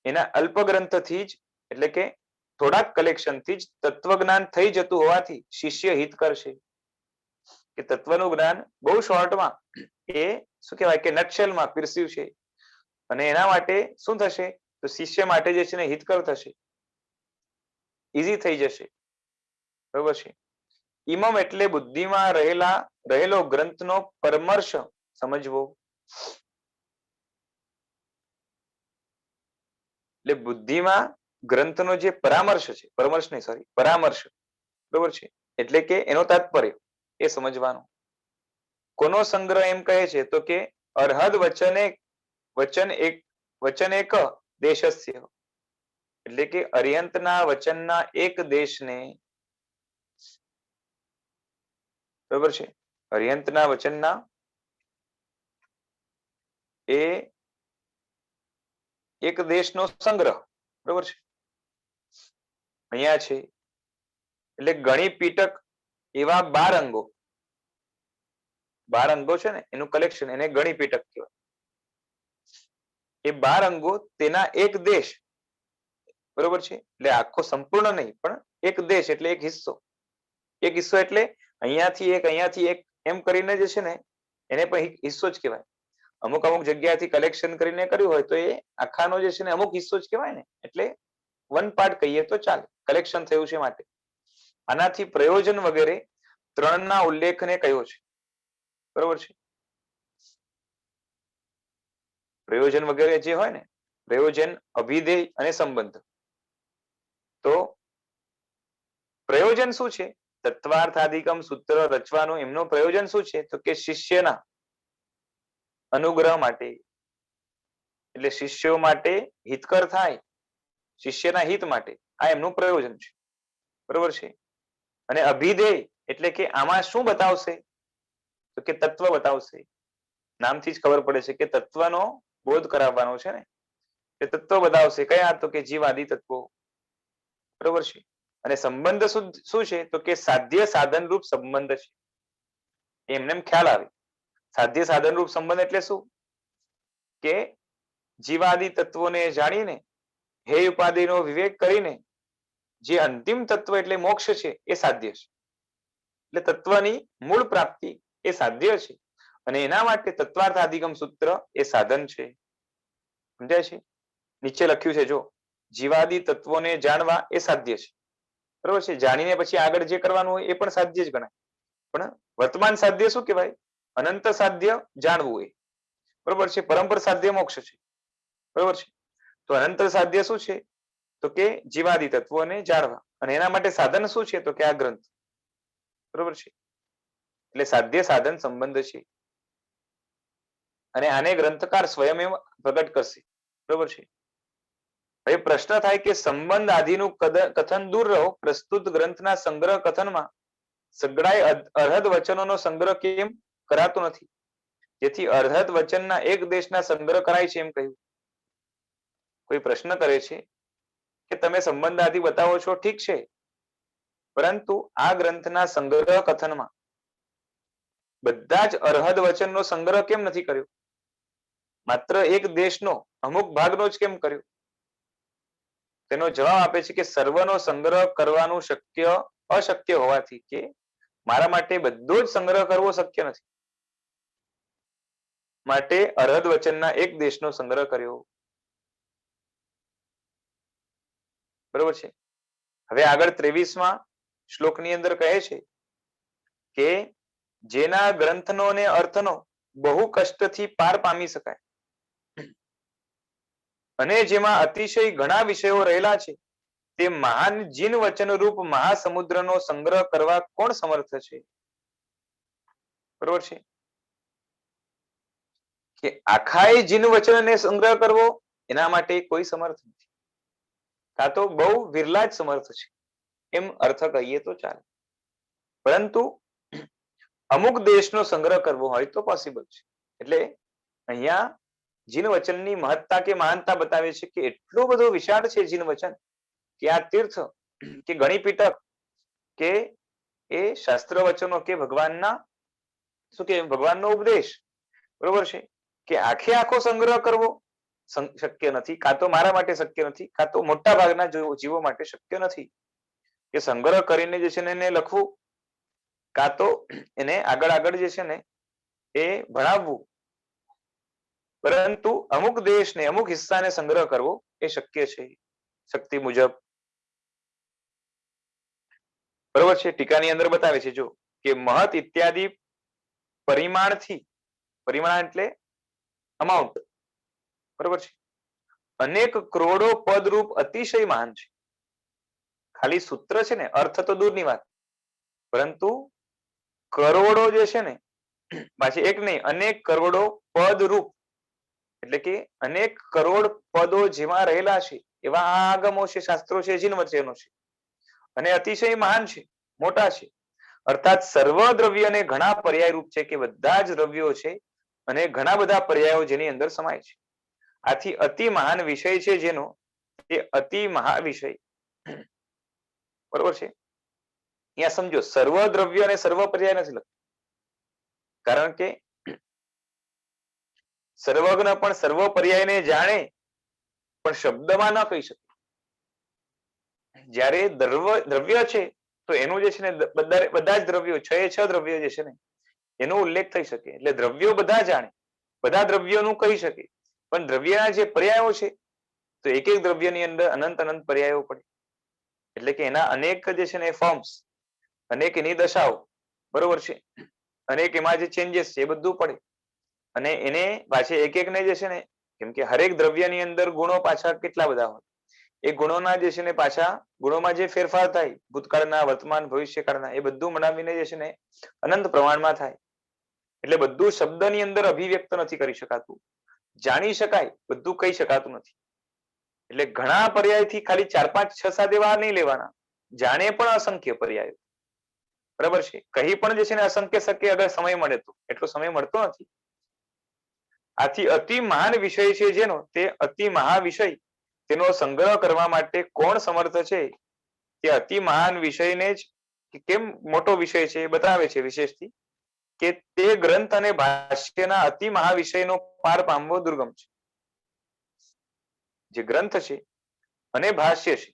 એના અલ્પ ગ્રંથથી જ એટલે કે થોડાક કલેક્શનથી જ તત્વજ્ઞાન થઈ જતું હોવાથી શિષ્ય હિત કરશે. કે તત્વનું જ્ઞાન બહુ શોર્ટમાં, એ શું કહેવાય કે નટશેલમાં પીરસ્યું છે. અને એના માટે શું થશે? તો શિષ્ય માટે જે છે ને હિતકર થશે, ઈઝી થઈ જશે, બરોબર છે. ઇમમ એટલે બુદ્ધિમાં રહેલો ગ્રંથનો પરમર્શ સમજવો. એટલે બુદ્ધિમાં ગ્રંથનો જે પરામર્શ છે, પરમર્શ નહીં, સોરી, પરામર્શ, બરોબર છે, એટલે કે એનો તાત્પર્ય એ સમજવાનું. કોનો સંગ્રહ એમ કહે છે તો કે અર્હદ વચન એક દેશસ્ય, એટલે કે અર્યંતના વચનના એક દેશને, બરોબર છે, અર્યંતના વચનના એ એક દેશનો સંગ્રહ, બરોબર છે. અહીંયા છે એટલે ગણી પીટક એવા 12 અંગો, 12 અંગો છે ને એનું કલેક્શન, એને ગણી પીટક કહેવાય. એ 12 અંગો તેના એક દેશ, બરોબર છે, એટલે આખો સંપૂર્ણ નહીં પણ એક દેશ એટલે એક હિસ્સો. એક હિસ્સો એટલે અહીંયાથી એક એમ કરીને જે છે ને એને પણ હિસ્સો જ કહેવાય. અમુક જગ્યાથી કલેક્શન કરીને કર્યું હોય તો એ આખાનો જે છે ને અમુક હિસ્સો જ કહેવાય ને, એટલે વન પાર્ટ કહીએ તો ચાલે, કલેક્શન થયું છે માટે. આનાથી પ્રયોજન વગેરે 3ના ઉલ્લેખને કયો છે, બરોબર છે. પ્રયોજન વગેરે જે હોય ને, પ્રયોજન, અભિધેય અને સંબંધ. તો પ્રયોજન શું છે? તત્વાર્થાધિકમ સૂત્ર રચવાનું એમનો પ્રયોજન શું છે તો કે શિષ્યના અનુગ્રહ માટે, એટલે શિષ્યો માટે હિતકર થાય, શિષ્યના હિત માટે, આ એમનું પ્રયોજન છે, બરોબર છે. અને અભિધેય એટલે કે આમાં શું બતાવશે તો કે તત્વ બતાવશે. નામથી જ ખબર પડે છે કે તત્વનો બોધ કરાવવાનો છે ને, એ તત્વ બતાવશે. કયા તો કે જીવાદિ તત્વો, બરોબર છે. અને સંબંધ શું છે તો કે સાધ્ય સાધન રૂપ સંબંધ છે. એમને એમ ખ્યાલ આવે. સાધ્ય સાધન રૂપ સંબંધ એટલે શું કે જીવાદિ તત્વોને જાણીને હે ઉપાધિનો વિવેક કરીને જે અંતિમ તત્વ એટલે મોક્ષ છે એ સાધ્ય છે. એટલે તત્વની મૂળ પ્રાપ્તિ એ સાધ્ય છે અને એના માટે તત્વાર્થાધિગમ સૂત્ર એ સાધન છે. સમજાય છે? નીચે લખ્યું છે જો, જીવાદિ તત્વોને જાણવા એ સાધ્ય છે, બરોબર છે. જાણીને પછી આગળ જે કરવાનું હોય એ પણ સાધ્ય જ ગણાય. પણ વર્તમાન સાધ્ય શું કહેવાય? અનંત સાધ્ય જાણવું એ, બરોબર છે. પરંપર સાધ્ય મોક્ષ છે, બરોબર છે. તો અનંત સાધ્ય શું છે તો કે જીવાદિ તત્વોને જાણવા, અને એના માટે સાધન શું છે તો કે આ ગ્રંથ, બરોબર છે. એટલે સાધ્ય સાધન સંબંધ છે અને આને ગ્રંથકાર સ્વયં પ્રગટ કરશે, બરોબર છે. હવે પ્રશ્ન થાય કે સંબંધ આદિનું કથન દૂર રહો, પ્રસ્તુત ગ્રંથના સંગ્રહ કથનમાં સગડાય અર્હદ વચનોનો સંગ્રહ કેમ કરાતો નથી, જેથી અર્હદ વચનના એક દેશના સંગ્રહ કરાય છે એમ કહ્યું. કોઈ પ્રશ્ન કરે છે કે તમે સંબંધ આદિ બતાવો છો, ઠીક છે, પરંતુ આ ગ્રંથના સંગ્રહ કથનમાં બધા જ અર્હદ વચનનો સંગ્રહ કેમ નથી કર્યો? માત્ર એક દેશનો અમુક ભાગનો જ કેમ કર્યો? તેનો જવાબ આપે છે કે સર્વનો સંગ્રહ કરવાનું અશક્ય હોવાથી, કે મારા માટે બધો જ સંગ્રહ કરવો શક્ય નથી, માટે અર્હદ વચનના એક દેશનો સંગ્રહ કર્યો, બરોબર છે. હવે આગળ 23મા શ્લોકની અંદર કહે છે કે જેના ગ્રંથનો ને અર્થનો બહુ કષ્ટથી પાર પામી શકાય અને જેમાં અતિશય ઘણા વિષયો રહેલા છે, તે મહાન જીન વચન રૂપ મહાસમુદ્રનો સંગ્રહ કરવા કોણ સમર્થ છે? બરોબર છે. કે આખાય જીન વચનને સંગ્રહ કરવો એના માટે કોઈ સમર્થ નથી, કાં તો બહુ વિરલા જ સમર્થ છે એમ અર્થ કહીએ તો ચાલે. પરંતુ અમુક દેશનો સંગ્રહ કરવો હોય તો પોસિબલ છે. એટલે અહીંયા જીન વચનની મહત્તા કે મહાનતા બતાવે છે કે એટલો બધો વિશાળ છે જીન વચન કે આ તીર્થ કે ગણીપીટક કે એ શાસ્ત્ર વચનો કે ભગવાનના શું કે ભગવાનનો ઉપદેશ, બરોબર છે, કે આખે આખો સંગ્રહ કરવો શક્ય નથી, કાં તો મારા માટે શક્ય નથી, કાં તો મોટા ભાગના જીવો માટે શક્ય નથી. કે સંગ્રહ કરીને જે છે ને એને લખવું, કાં તો એને આગળ જે છે ને એ ભણાવવું, પરંતુ અમુક દેશને અમુક હિસ્સાને સંગ્રહ કરવો એ શક્ય છે શક્તિ મુજબ, બરોબર છે. ટીકાની અંદર બતાવે છે જો કે મહત ઇત્યાદિ પરિમાણથી, પરિમાણ એટલે અમાઉન્ટ, બરોબર છે, અનેક કરોડો પદરૂપ અતિશય મહાન છે. ખાલી સૂત્ર છે ને, અર્થ તો દૂરની વાત, પરંતુ કરોડો જે છે ને, પાછી એક નહીં અનેક કરોડો પદ રૂપ, એટલે કે અનેક કરોડ પદો જેમાં રહેલા છે એવા આ આગમો છે, શાસ્ત્રો છે, જીન વચનો છે અને અતિશય મહાન છે, મોટા છે. અર્થાત સર્વ દ્રવ્યને ઘણા પર્યાય રૂપ છે, કે બધા જ દ્રવ્યો છે અને ઘણા બધા પર્યાયો જેની અંદર સમાય છે. આથી અતિ મહાન વિષય છે જેનો, તે અતિ મહાવિષય. બરોબર છે. અહીંયા સમજો, સર્વ દ્રવ્ય અને સર્વ પર્યાય નથી લખતો, કારણ કે સર્વજ્ઞ પણ સર્વ પર્યાયને જાણે પણ શબ્દમાં ન કહી શકે. જ્યારે દ્રવ્ય છે તો એનું જે છે ને બધા જ દ્રવ્યો, 6 દ્રવ્યો જે છે ને એનો ઉલ્લેખ થઈ શકે. એટલે દ્રવ્યો બધા જાણે, બધા દ્રવ્યોનું કહી શકે, પણ દ્રવ્યના જે પર્યાયો છે તો એક એક દ્રવ્યની અંદર અનંત અનંત પર્યાયો પડે. એટલે કે એના અનેક જે છે ને ફોર્મ્સ, અનેક એની દશાઓ, બરોબર છે, અનેક એમાં જે ચેન્જીસ છે એ બધું પડે. અને એને પાછી એક એક ને જે છે ને, કેમ કે હરેક દ્રવ્યની અંદર ગુણો પાછા કેટલા બધા હોય, એ ગુણોના જે છે ને પાછા ગુણોમાં જે ફેરફાર થાય ભૂતકાળના, વર્તમાન, ભવિષ્યકાળના, એ બધું મનાવીને જે છે ને અનંત પ્રમાણમાં થાય. એટલે બધું શબ્દની અંદર અભિવ્યક્ત નથી કરી શકાતું, જાણી શકાય બધું કહી શકાતું નથી. એટલે ઘણા પર્યાયથી ખાલી 4, 5, 6, 7 એવા નહીં લેવાના, જાણે પણ અસંખ્ય પર્યાયો, બરાબર છે. કહી પણ જે છે ને અસંખ્ય શક્ય, અગર સમય મળે તો, એટલો સમય મળતો નથી. આથી અતિ મહાન વિષય છે જેનો, તે અતિ મહાવિષય, તેનો સંગ્રહ કરવા માટે કોણ સમર્થ છે? તે અતિ મહાન વિષયને જ કેમ મોટો વિષય છે એ બતાવે છે વિશેષથી, કે તે ગ્રંથ અને ભાષ્યના અતિ મહાવિષયનો પાર પામવો દુર્ગમ છે. જે ગ્રંથ છે અને ભાષ્ય છે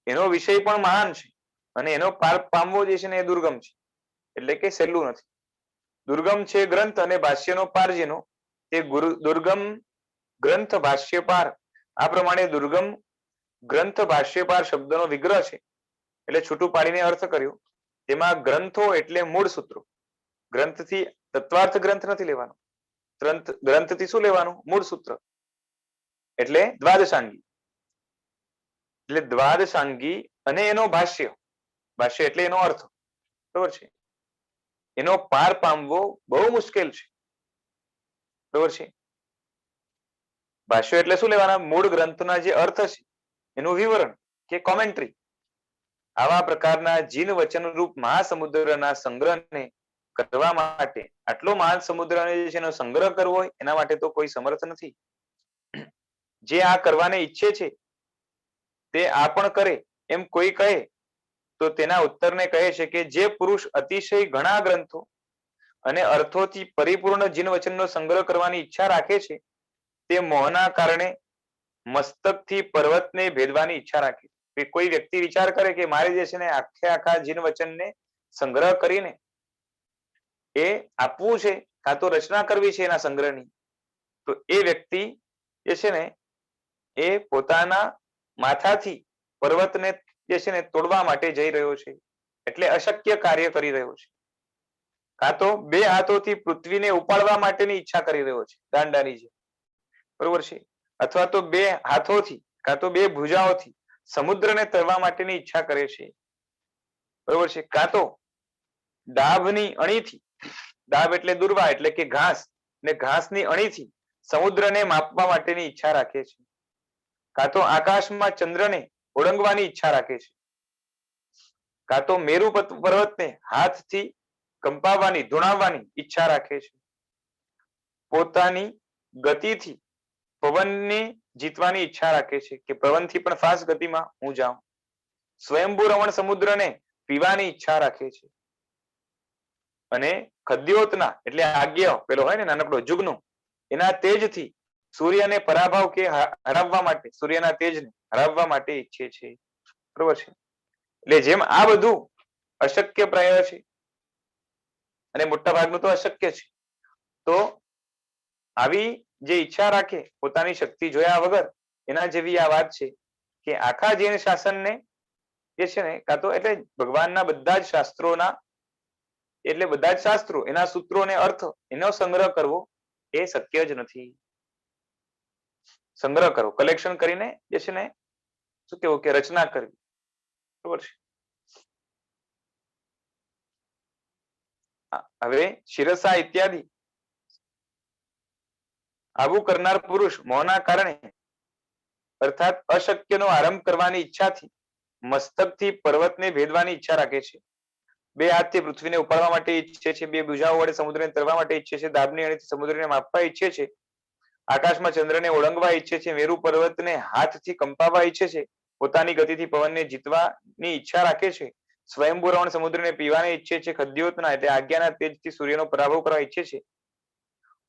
એનો વિષય પણ મહાન છે અને એનો પાર પામવો જે છે ને એ દુર્ગમ છે. એટલે કે સહેલું નથી. દુર્ગમ છે ગ્રંથ અને ભાષ્યનો પાર જેનો, તે દુર્ગમ ગ્રંથ ભાષ્ય પાર. આ પ્રમાણે દુર્ગમ ગ્રંથ ભાષ્ય પાર શબ્દનો વિગ્રહ છે, એટલે છૂટું પાડીને અર્થ કર્યો. તેમાં ગ્રંથો એટલે મૂળ સૂત્રો. ગ્રંથથી તત્વાર્થ ગ્રંથ નથી લેવાનો, ગ્રંથથી શું લેવાનું? મૂળ સૂત્ર, એટલે દ્વાદશાંગી. એટલે દ્વાદશાંગી અને એનો ભાષ્ય, ભાષ્ય એટલે એનો અર્થ, બરોબર છે. એનો પાર પામવો બહુ મુશ્કેલ છે, બરોબર છે. ભાષ્ય એટલે શું લેવાના? મૂળ ગ્રંથના જે અર્થ છે એનું વિવરણ કે કોમેન્ટ્રી. આવા પ્રકારના જીન વચન રૂપ મહાસમુદ્રના સંગ્રહને કરવા માટે, આટલો મહાન સમુદ્રને જે છે એનો સંગ્રહ કરવો હોય એના માટે તો કોઈ સમર્થ નથી. જે આ કરવાને ઈચ્છે છે તે આ પણ કરે એમ કોઈ કહે તો તેના ઉત્તરને કહે છે કે જે પુરુષ અતિશય ઘણા ગ્રંથો અને અર્થોથી પરિપૂર્ણ જીન વચનનો સંગ્રહ કરવાની ઈચ્છા રાખે છે, તે મોહના કારણે મસ્તકથી પર્વતને ભેદવાની ઈચ્છા રાખે. કોઈ વ્યક્તિ વિચાર કરે કે મારે જે છે ને આખા જીન વચનને સંગ્રહ કરીને એ આપવું છે, કાં તો રચના કરવી છે એના સંગ્રહની, તો એ વ્યક્તિ જે છે ને એ પોતાના માથાથી પર્વતને જે છે ને તોડવા માટે જઈ રહ્યો છે. એટલે અશક્ય કાર્ય કરી રહ્યો છે. કાં તો 2 હાથોથી પૃથ્વીને ઉપાડવા માટેની ઈચ્છા કરી રહ્યો છે, દાંડાની જેમ, બરોબર છે. અથવા તો 2 હાથોથી કાં તો 2 ભુજાઓથી સમુદ્રને તરવા માટેની ઈચ્છા કરે છે, બરોબર છે. કાં તો ડાભની અણીથી, ડાભ એટલે દુર્વા એટલે કે ઘાસ, ને ઘાસની અણીથી સમુદ્રને માપવા માટેની ઈચ્છા રાખે છે. કાં તો આકાશમાં ચંદ્રને ઓળંગવાની ઈચ્છા રાખે છે. કાં તો મેરુ પર્વતને હાથથી કંપાવવાની, ધુણાવવાની ઈચ્છા રાખે છે. પોતાની ગતિથી પવનને જીતવાની ઈચ્છા રાખે છે, કે પવનથી પણ ફાસ્ટ ગતિમાં હું જાઉં. સ્વયંભૂ રમણ સમુદ્રને પીવાની ઈચ્છા રાખે છે. અને ખદ્યોતના એટલે આજ્ઞ પેલો હોય ને નાનકડો જુગનો, એના તેજથી સૂર્યને પરાભવ કે હરાવવા માટે, સૂર્યના તેજને હરાવવા માટે ઈચ્છે છે, બરોબર છે. એટલે જેમ આ બધું અશક્ય પ્રાય છે અને મોટા ભાગનું તો અશક્ય છે, તો આવી જે ઈચ્છા રાખે પોતાની શક્તિ જોયા વગર, એના જેવી આ વાત છે કે આખા જૈન શાસનને જે છે ને, કાં તો એટલે ભગવાનના બધા જ શાસ્ત્રોના, એટલે બધા જ શાસ્ત્રો એના સૂત્રો ને અર્થ એનો સંગ્રહ કરવો એ શક્ય જ નથી. સંગ્રહ કરો, કલેક્શન કરીને જે છે ને શું કેવું કે રચના કરવી, બરોબર છે. હવે શિરસા ઇત્યાદિ આવું કરનાર પુરુષ મોહના કારણે અર્થાત અશક્યનો આરંભ કરવાની ઈચ્છાથી મસ્તકથી પર્વતને ભેદવાની ઈચ્છા રાખે છે. બે હાથથી પૃથ્વીને ઉપાડવા માટે ઈચ્છે છે, બે ભુજાઓ વડે સમુદ્રને તરવા માટે ઈચ્છે છે, દાબની અણીથી સમુદ્રને માપવા ઈચ્છે છે, આકાશમાં ચંદ્રને ઓળંગવા ઈચ્છે છે, મેરુ પર્વતને હાથથી કંપાવવા ઈચ્છે છે, પોતાની ગતિથી પવનને જીતવાની ઈચ્છા રાખે છે, સ્વયંભૂ રમણ સમુદ્રને પીવાને ઈચ્છે છે, ખદ્યોતના એટલે આજ્ઞાના તેજથી સૂર્યનો પરાભવ કરવા ઈચ્છે છે,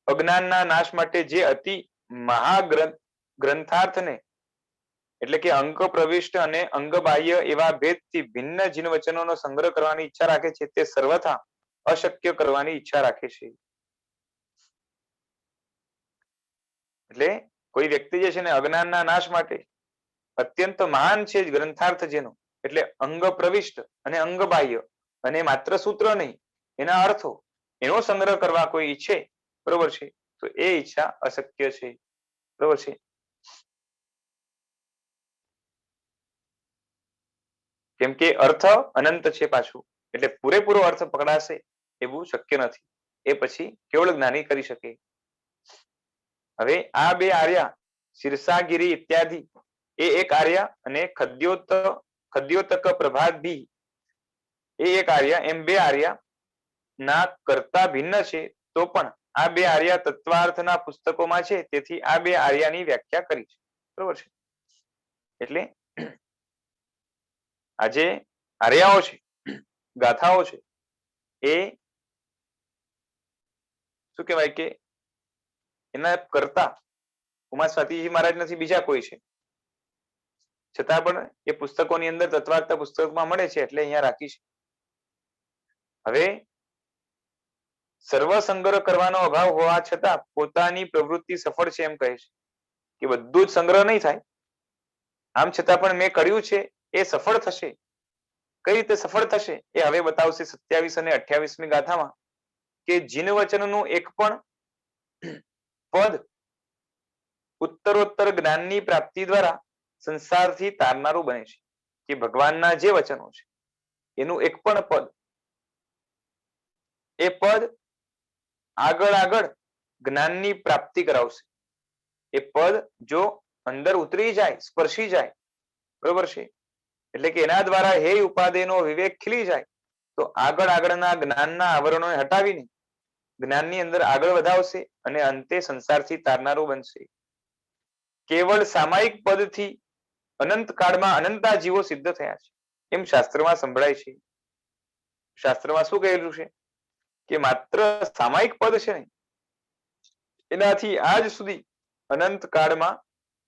અજ્ઞાનના નાશ માટે જે અતિ મહાગ્રંથાર્થને એટલે કે અંગ પ્રવિષ્ટ અને અંગ બાહ્ય એવા ભેદથી ભિન્ન જીન વચનોનો સંગ્રહ કરવાની ઈચ્છા રાખે છે, તે સર્વથા અશક્ય કરવાની ઈચ્છા રાખે છે. એટલે કોઈ વ્યક્તિ જે છે ને અજ્ઞાનના નાશ માટે અત્યંત મહાન છે ગ્રંથાર્થ જેનો, એટલે અંગ પ્રવિષ્ટ અને અંગ બાહ્ય અને માત્ર સૂત્ર નહીં એના અર્થો એનો સંગ્રહ કરવા કોઈ ઈચ્છે, બરોબર છે, તો એ ઈચ્છા અશક્ય છે, બરોબર છે. કેમ કે અર્થ અનંત છે પાછું, એટલે પૂરેપૂરો અર્થ પકડાશે એવું શક્ય નથી, એ પછી કેવળ જ્ઞાની કરી શકે. હવે આ બે આર્યા શિરસાગીરી ઇત્યાદિ એ એક આર્ય અને ખદ્યોતક પ્રભાદી એ એક આર્ય, એમ બે આર્ય ના કરતા ભિન્ન છે, તો પણ આ બે આર્ય તત્વાર્થના પુસ્તકોમાં છે, તેથી આ બે આર્યની વ્યાખ્યા કરી છે, બરોબર છે. એટલે આ જે આર્યાઓ છે, ગાથાઓ છે, એ શું કહેવાય કે એના કરતા ઉમા સ્વાતિજી મહારાજ નથી, બીજા કોઈ છે, છતાં પણ એ પુસ્તકોની અંદર તત્વાર્થ પુસ્તકમાં મળે છે એટલે અહીંયા રાખી છે. હવે સર્વ સંગ્રહ કરવાનો અભાવ હોવા છતાં પોતાની પ્રવૃત્તિ સફળ છે એમ કહે છે કે બધું જ સંગ્રહ નહીં થાય, આમ છતાં પણ મેં કર્યું છે એ સફળ થશે. કઈ રીતે સફળ થશે એ હવે બતાવશે 27 અને 28મી ગાથામાં, કે જીન વચનનું એક પણ પદ ઉત્તરોત્તર જ્ઞાનની પ્રાપ્તિ દ્વારા સંસારથી તારનારું બને છે. કે ભગવાનના જે વચનો છે એનું એક પણ પદ, એ પદ આગળ આગળ જ્ઞાનની પ્રાપ્તિ કરાવશે. એ પદ જો અંદર ઉતરી જાય, સ્પર્શી જાય, બરોબર છે, એટલે કે એના દ્વારા હે ઉપાદેયનો વિવેક ખીલી જાય, તો આગળ આગળના જ્ઞાનના આવરણો હટાવીને જ્ઞાનની અંદર આગળ વધાવશે અને અંતે સંસારથી તારનારું બનશે. કેવળ સામાયિક પદથી અનંત કાળમાં અનંતા જીવો સિદ્ધ થયા છે એમ શાસ્ત્રમાં સંભળાય છે. શાસ્ત્રમાં શું કહેલું છે કે માત્ર સામાયિક પદ છે ને એનાથી આજ સુધી અનંત કાળમાં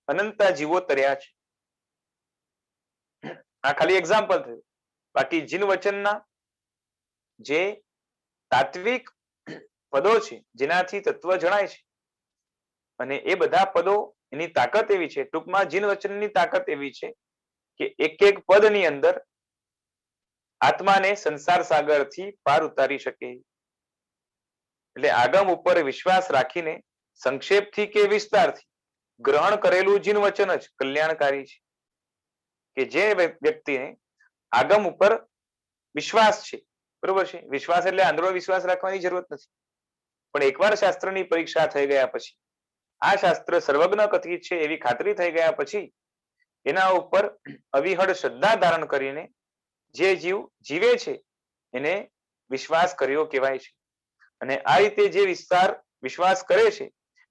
અનંતા જીવો તર્યા છે. આ ખાલી એક્ઝામ્પલ થયું, બાકી જીન વચનના જે તાત્વિક પદો છે જેનાથી તત્વ જણાય છે, અને એ બધા પદો એની તાકાત એવી છે, ટૂંકમાં જીન વચનની તાકાત એવી છે કે એક એક પદની અંદર આત્માને સંસાર સાગરથી પાર ઉતારી શકે. એટલે આગમ ઉપર વિશ્વાસ રાખીને સંક્ષેપથી કે વિસ્તારથી ગ્રહણ કરેલું જીન વચન જ કલ્યાણકારી છે. કે જે વ્યક્તિને આગમ ઉપર વિશ્વાસ છે, બરોબર છે, વિશ્વાસ એટલે આંધળો વિશ્વાસ રાખવાની જરૂરત નથી, પણ એકવાર શાસ્ત્રની પરીક્ષા થઈ ગયા પછી, આ શાસ્ત્ર સર્વજ્ઞ કથિત છે એવી ખાતરી થઈ ગયા પછી એના ઉપર અવિહળ શ્રદ્ધા ધારણ કરીને જે જીવ જીવે છે એને વિશ્વાસ કર્યો કહેવાય છે. અને આ રીતે જે વિશ્વાસ કરે છે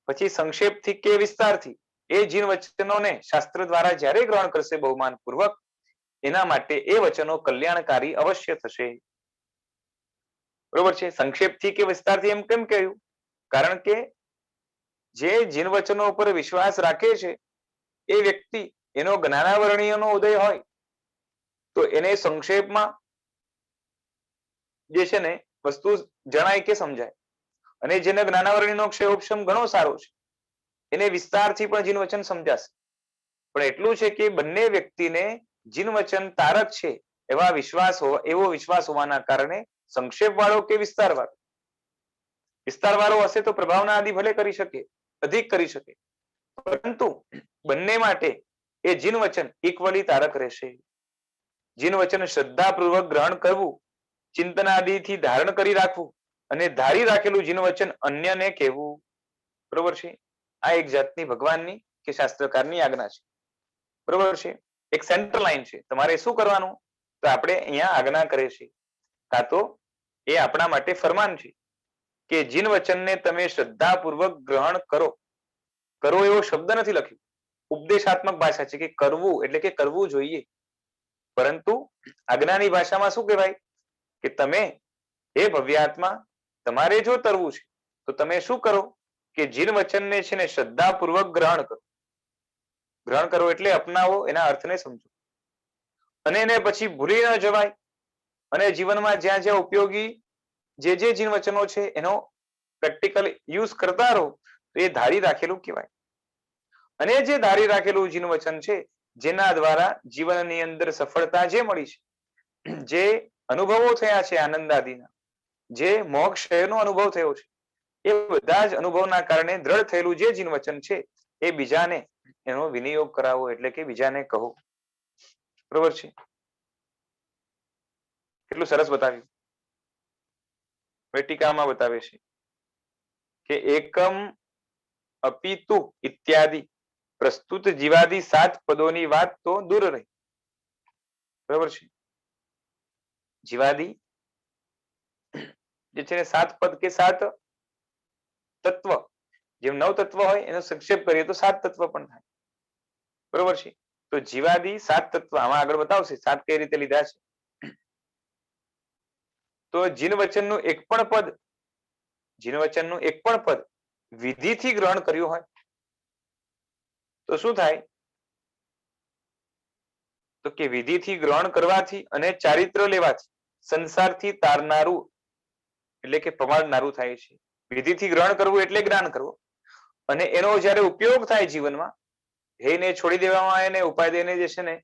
પછી સંક્ષેપથી કે વિસ્તારથી એ જીન વચનોને શાસ્ત્ર દ્વારા જ્યારે ગ્રહણ કરશે બહુમાન પૂર્વક, એના માટે એ વચનો કલ્યાણકારી અવશ્ય થશે, બરોબર છે. સંક્ષેપથી કે વિસ્તારથી એમ કેમ કહ્યું? કારણ કે જે જીન વચનો ઉપર વિશ્વાસ રાખે છે એ વ્યક્તિ એનો જ્ઞાનાવરણીયનો ઉદય હોય તો એને સંક્ષેપમાં જે છે ને વસ્તુ જણાય કે સમજાય, અને જેને જ્ઞાનાવરણીનો ક્ષયોપશમ ઘણો સારો છે એને વિસ્તારથી પણ જીન વચન સમજાશે. પણ એટલું છે કે બંને વ્યક્તિને જીન વચન તારક છે એવો વિશ્વાસ હોવાના કારણે સંક્ષેપ વાળો કે વિસ્તાર વાળો હશે તો પ્રભાવના આદિ ભલે કરી શકે, અધિક કરી શકે, પરંતુ બંને માટે એ જીન વચન ઇક્વલી તારક રહેશે. જીન વચન શ્રદ્ધાપૂર્વક ગ્રહણ કરવું, ચિંતનાદિથી ધારણ કરી રાખવું, અને ધારી રાખેલું જીન વચન અન્યને કહેવું. બરોબર છે. આ એક જાતની ભગવાનની કે શાસ્ત્રકારની આજ્ઞા છે. બરોબર છે. એક સેન્ટર લાઈન છે. તમારે શું કરવાનું? તો આપણે અહીંયા આજ્ઞા કરે છે, કાં તો એ આપણા માટે ફરમાન છે કે જીન વચનને તમે શ્રદ્ધાપૂર્વક ગ્રહણ કરો. કરો એવો શબ્દ નથી લખ્યો. ઉપદેશાત્મક ભાષા છે કે કરવું એટલે કે કરવું જોઈએ. પરંતુ આજ્ઞાની ભાષામાં શું કહેવાય કે તમે એ ભવ્યાત્મા તમારે જો તરવું છે તો તમે શું કરો કે જીન વચનને છે ને શ્રદ્ધાપૂર્વક ગ્રહણ કરો. ગ્રહણ કરો એટલે અપનાવો, એના અર્થને સમજો અને એને પછી ભૂલી ન જવાય અને જીવનમાં જ્યાં જ્યાં ઉપયોગી જે જીન વચનો છે એનો પ્રેક્ટિકલ યુઝ કરતા રહો તો એ ધારી રાખેલું કહેવાય. અને જે ધારી રાખેલું જીન વચન છે જેના દ્વારા જીવનની અંદર સફળતા જે મળી છે, જે અનુભવો થયા છે આનંદાદીના, જે મોક્ષનો અનુભવ થયો છે, એ બધા જ અનુભવના કારણે દ્રઢ થયેલું જે જીન વચન છે એ બીજાને એનો વિનિયોગ કરાવો એટલે કે બીજાને કહો. બરોબર છે. કેટલું સરસ બતાવ્યું. ટીકામાં બતાવે છે કે એકમ અપિતુ ઇત્યાદિ પ્રસ્તુત જીવાદી 7 પદોની વાત તો દૂર રહી. બરોબર છે. જીવાદી જે છે 7 પદ કે 7 તત્વ, જેમ 9 તત્વ હોય એનો સંક્ષેપ કરીએ તો 7 તત્વ પણ થાય. બરોબર છે. તો જીવાદી 7 તત્વ આમાં આગળ બતાવશે 7 કઈ રીતે લીધા છે. તો જીન વચનનું એક પણ પદ, જીન વચનનું એક પણ પદ વિધિથી ગ્રહણ કર્યું હોય તો શું થાય? તો કે વિધિથી ગ્રહણ કરવાથી અને ચારિત્ર લેવાથી સંસારથી તારનારું એટલે કે પમાડનારું થાય છે. વિધિથી ગ્રહણ કરવું એટલે જ્ઞાન કરવું અને એનો જ્યારે ઉપયોગ થાય જીવનમાં, એને છોડી દેવામાં આવે ને ઉપાય દઈને જે છે ને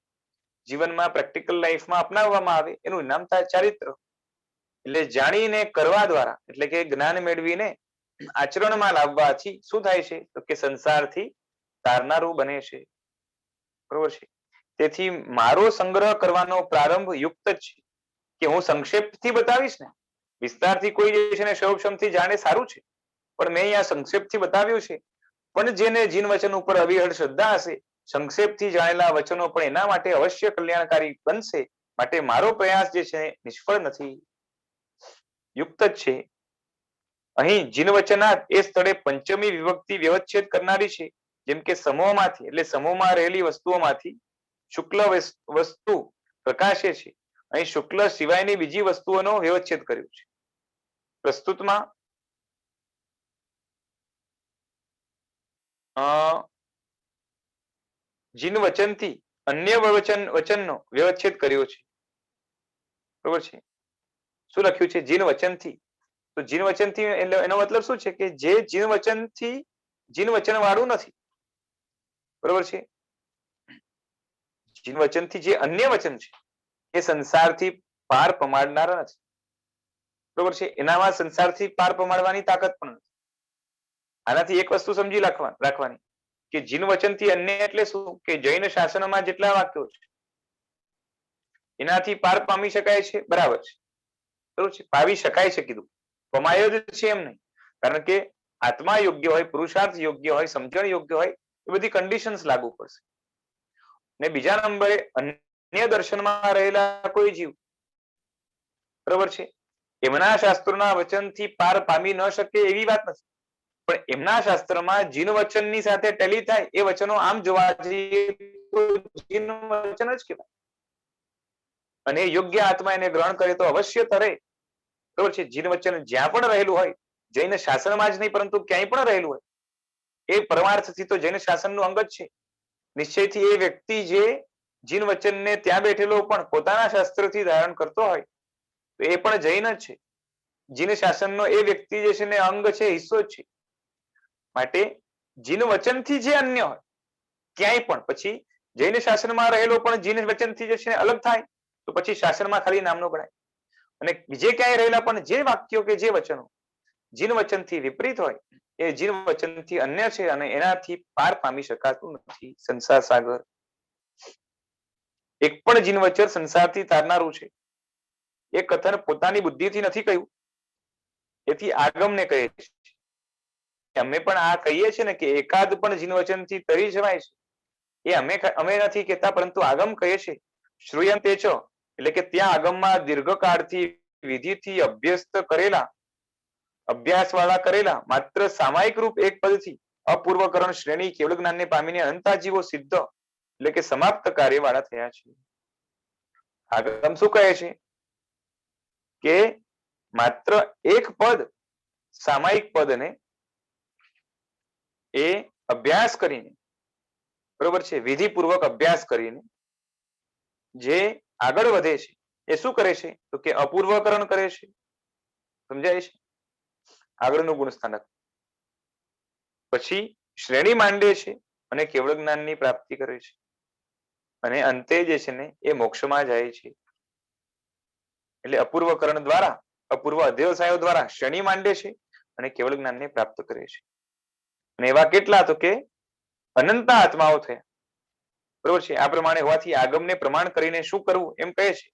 જીવનમાં પ્રેક્ટિકલ લાઈફમાં અપનાવવામાં આવે એનું નામ થાય ચારિત્ર. એટલે જાણીને કરવા દ્વારા એટલે કે જ્ઞાન મેળવીને આચરણમાં લાવવાથી શું થાય છે? તો કે સંસારથી તારનારું બને છે. બરોબર છે. તેથી મારો સંગ્રહ કરવાનો પ્રારંભ યુક્ત જ છે કે હું સંક્ષેપથી બતાવીશ ને, વિસ્તારથી કોઈ જે છે ને સૌક્ષમથી જાણે સારું છે, પણ મેં અહીંયા સંક્ષેપથી બતાવ્યું છે. પણ જેને જીન વચન ઉપર અવિહળ શ્રદ્ધા હશે, સંક્ષેપથી જાણેલા વચનો પણ એના માટે અવશ્ય કલ્યાણકારી બનશે. માટે મારો પ્રયાસ જે છે નિષ્ફળ નથી, યુક્ત જ છે. અહીં જીન વચનાત એ સ્થળે પંચમી વિભક્તિ વ્યવચ્છેદ કરનારી છે. જેમ કે સમૂહમાંથી એટલે સમૂહમાં રહેલી વસ્તુઓમાંથી શુક્લ વસ્તુ પ્રકાશે છે. અહીં શુક્લ સિવાયની બીજી વસ્તુઓનો વ્યવચ્છેદ કર્યો છે. પ્રસ્તુતમાં જીન વચનથી અન્ય વચનનો વ્યવચ્છેદ કર્યો છે. બરોબર છે. શું લખ્યું છે? જીન વચનથી. તો જીન વચનથી એનો મતલબ શું છે કે જે જીન વચનથી જીન વચન વાળું નથી. બરોબર છે. જીન વચનથી જે અન્ય વચન છે એ સંસારથી પાર પમાડનારા નથી. બરોબર છે. એનામાં સંસારથી પાર પમાડવાની તાકાત પણ નથી. આનાથી એક વસ્તુ સમજી રાખવાની કે જીન વચનથી અન્ય એટલે શું કે જૈન શાસનમાં જેટલા વાક્યો છે એનાથી પાર પામી શકાય છે. બરાબર છે. બરોબર છે. પાવી શકાય છે કીધું, પમાય જ છે એમ નહીં. કારણ કે આત્મા યોગ્ય હોય, પુરુષાર્થ યોગ્ય હોય, સમજણ યોગ્ય હોય, એ બધી કન્ડિશન્સ લાગુ પડશે. ને બીજા નંબરે અન્ય દર્શનમાં રહેલા કોઈ જીવ, બરોબર છે, એમના શાસ્ત્રોના વચનથી પાર પામી ન શકે એવી વાત નથી. પણ એમના શાસ્ત્રમાં જીન વચનની સાથે ટેલી થાય એ વચનો આમ જોવા જઈએ તો જીન વચન જ કહેવાય. અને યોગ્ય આત્મા એને ગ્રહણ કરે તો અવશ્ય તરે. બરોબર છે. જીન વચન જ્યાં પણ રહેલું હોય, જૈન શાસનમાં જ નહીં પરંતુ ક્યાંય પણ રહેલું હોય, એ પરમાર્થથી તો જૈન શાસનનું અંગ જ છે. નિશ્ચયથી એ વ્યક્તિ જે જીન વચનને ત્યાં બેઠેલો પણ પોતાના શાસ્ત્રથી ધારણ કરતો હોય તો એ પણ જૈન જ છે. જીન શાસનનો એ વ્યક્તિ જે છે ને અંગ છે, હિસ્સો જ છે. માટે જીન વચનથી જે અન્ય હોય ક્યાંય પણ, પછી જૈન શાસનમાં રહેલો પણ જીન વચનથી જે છે અલગ થાય તો પછી શાસનમાં ખાલી નામનો ગણાય. અને બીજે ક્યાંય રહેલા પણ જે વાક્યો કે જે વચનો જીન વચનથી વિપરીત હોય એ જીન વચનથી અન્ય છે અને એનાથી પાર પામી શકાતું નથી સંસાર સાગર. એક પણ જીન વચન સંસારથી તારનારું છે. એ કથન પોતાની બુદ્ધિથી નથી કહ્યું, એથી આગમને કહે છે. અમે પણ આ કહીએ છીએ ને કે એકાદ પણ જીન વચનથી તરી જવાય છે, એ અમે નથી કહેતા, પરંતુ આગમ કહે છે. શ્રૂયંતે ચ એટલે કે ત્યાં આગમમાં દીર્ઘકાળથી વિધિથી અભ્યસ્ત કરેલા, અભ્યાસ વાળા કરેલા માત્ર સામાયિક રૂપ એક પદથી અપૂર્વકરણ શ્રેણી કેવળ જ્ઞાનને પામીને અનંતાજીવો સિદ્ધ એટલે કે સમાપ્ત કાર્યવાળા થયા છે. આગમ શું કહે છે કે માત્ર એક પદ, સામાયિક પદને એ અભ્યાસ કરીને, બરોબર છે, વિધિપૂર્વક અભ્યાસ કરીને જે આગળ વધે છે એ શું કરે છે તો કે અપૂર્વકરણ કરે છે. સમજાય છે? આગળનું ગુણસ્થાનક. પછી શ્રેણી માંડે છે અને કેવળ જ્ઞાનની પ્રાપ્તિ કરે છે, અને અંતે જે છે ને એ મોક્ષમાં જાય છે. એટલે અપૂર્વકરણ દ્વારા, અપૂર્વ અધ્યવસાયો દ્વારા શ્રેણી માંડે છે અને કેવળ જ્ઞાનને પ્રાપ્ત કરે છે. અને એવા કેટલા તો કે અનંત આત્માઓ થયા. બરોબર છે. આ પ્રમાણે હોવાથી આગમને પ્રમાણ કરીને શું કરવું એમ કહે છે